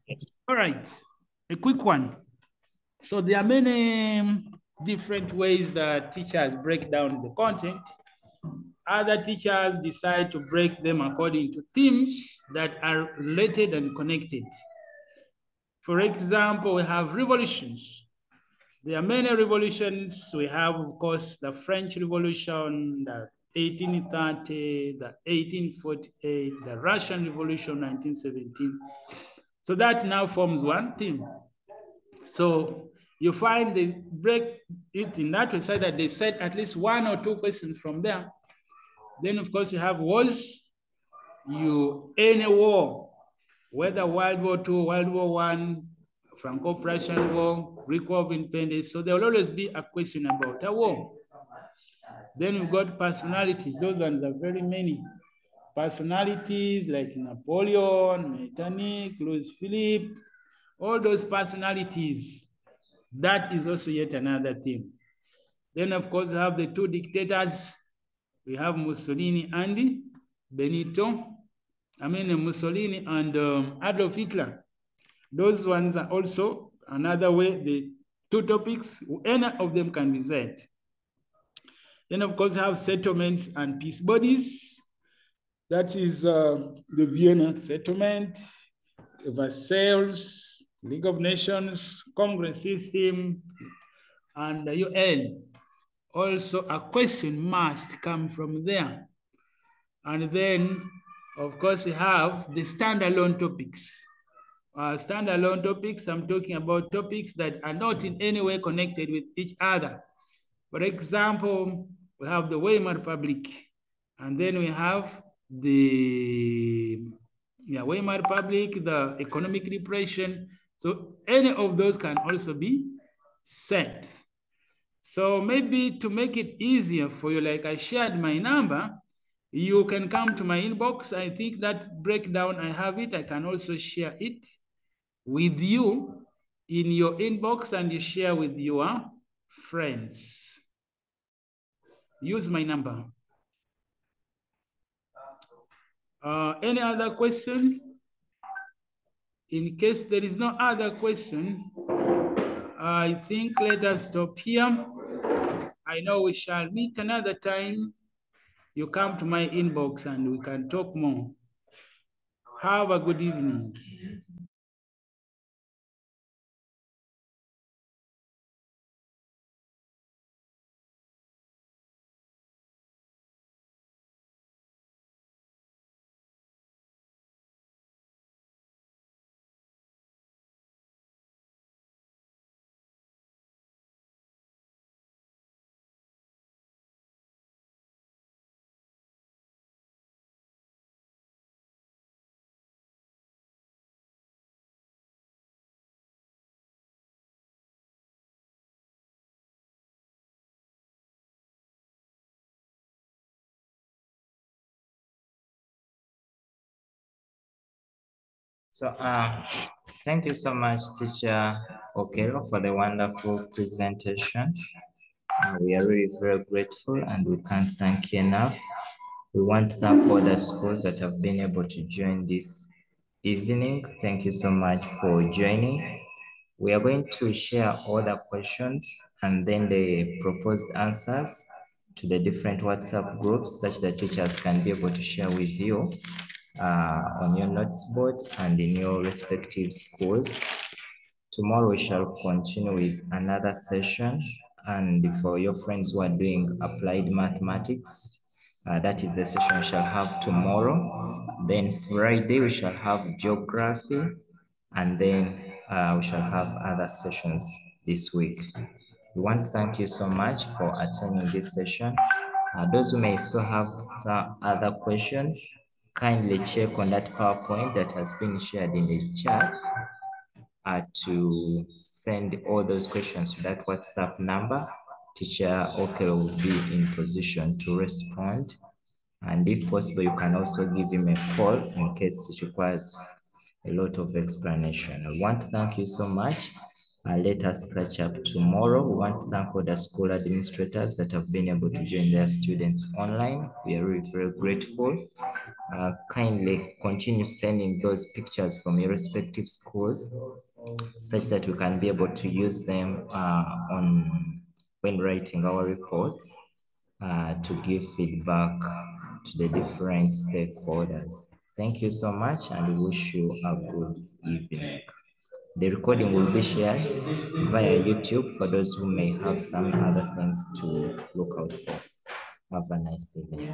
Yes. All right. A quick one. So there are many different ways that teachers break down the content. Other teachers decide to break them according to themes that are related and connected. For example, we have revolutions. There are many revolutions. We have, of course, the French Revolution, the 1830, the 1848, the Russian Revolution, 1917. So that now forms one theme. So you find they break it in that way so that they set at least 1 or 2 questions from there. Then, of course, you have wars. Any war, whether World War II, World War I, Franco-Prussian War, Greek War of Independence. So there will always be a question about a war. Then we've got personalities. Those ones are very many. Personalities like Napoleon, Metternich, Louis Philippe, all those personalities. That is also yet another theme. Then, of course, we have the 2 dictators. We have Mussolini and Mussolini and Adolf Hitler. Those ones are also another way, the 2 topics, any of them can be said. Then, of course, we have settlements and peace bodies. That is the Vienna Settlement, Versailles, League of Nations, Congress system, and the UN. Also, a question must come from there. And then, of course, we have the standalone topics. Standalone topics, I'm talking about topics that are not in any way connected with each other. For example, we have the Weimar Republic, and then we have the Weimar Republic, the economic repression. So any of those can also be set. So maybe to make it easier for you, like I shared my number, you can come to my inbox. I think that breakdown, I have it. I can also share it with you in your inbox and you share with your friends. Use my number. Any other question? In case there is no other question, I think let us stop here. I know we shall meet another time. you come to my inbox and we can talk more. Have a good evening. So thank you so much, Teacher Okelo, for the wonderful presentation. We are really very grateful and we can't thank you enough. We want to thank all the schools that have been able to join this evening. Thank you so much for joining. We are going to share all the questions and then the proposed answers to the different WhatsApp groups such that teachers can be able to share with you on your notes board and in your respective schools. Tomorrow we shall continue with another session, and for your friends who are doing applied mathematics, that is the session we shall have tomorrow. Then Friday we shall have geography, and then we shall have other sessions this week. We want to thank you so much for attending this session. Those who may still have some other questions, kindly check on that PowerPoint that has been shared in the chat to send all those questions to that WhatsApp number. Teacher Okelo will be in position to respond. And if possible, you can also give him a call in case it requires a lot of explanation. I want to thank you so much. Let us catch up tomorrow. We want to thank all the school administrators that have been able to join their students online. We are really very grateful. Kindly continue sending those pictures from your respective schools such that we can be able to use them when writing our reports to give feedback to the different stakeholders. Thank you so much and wish you a good evening. The recording will be shared via YouTube for those who may have some other things to look out for. Have a nice evening.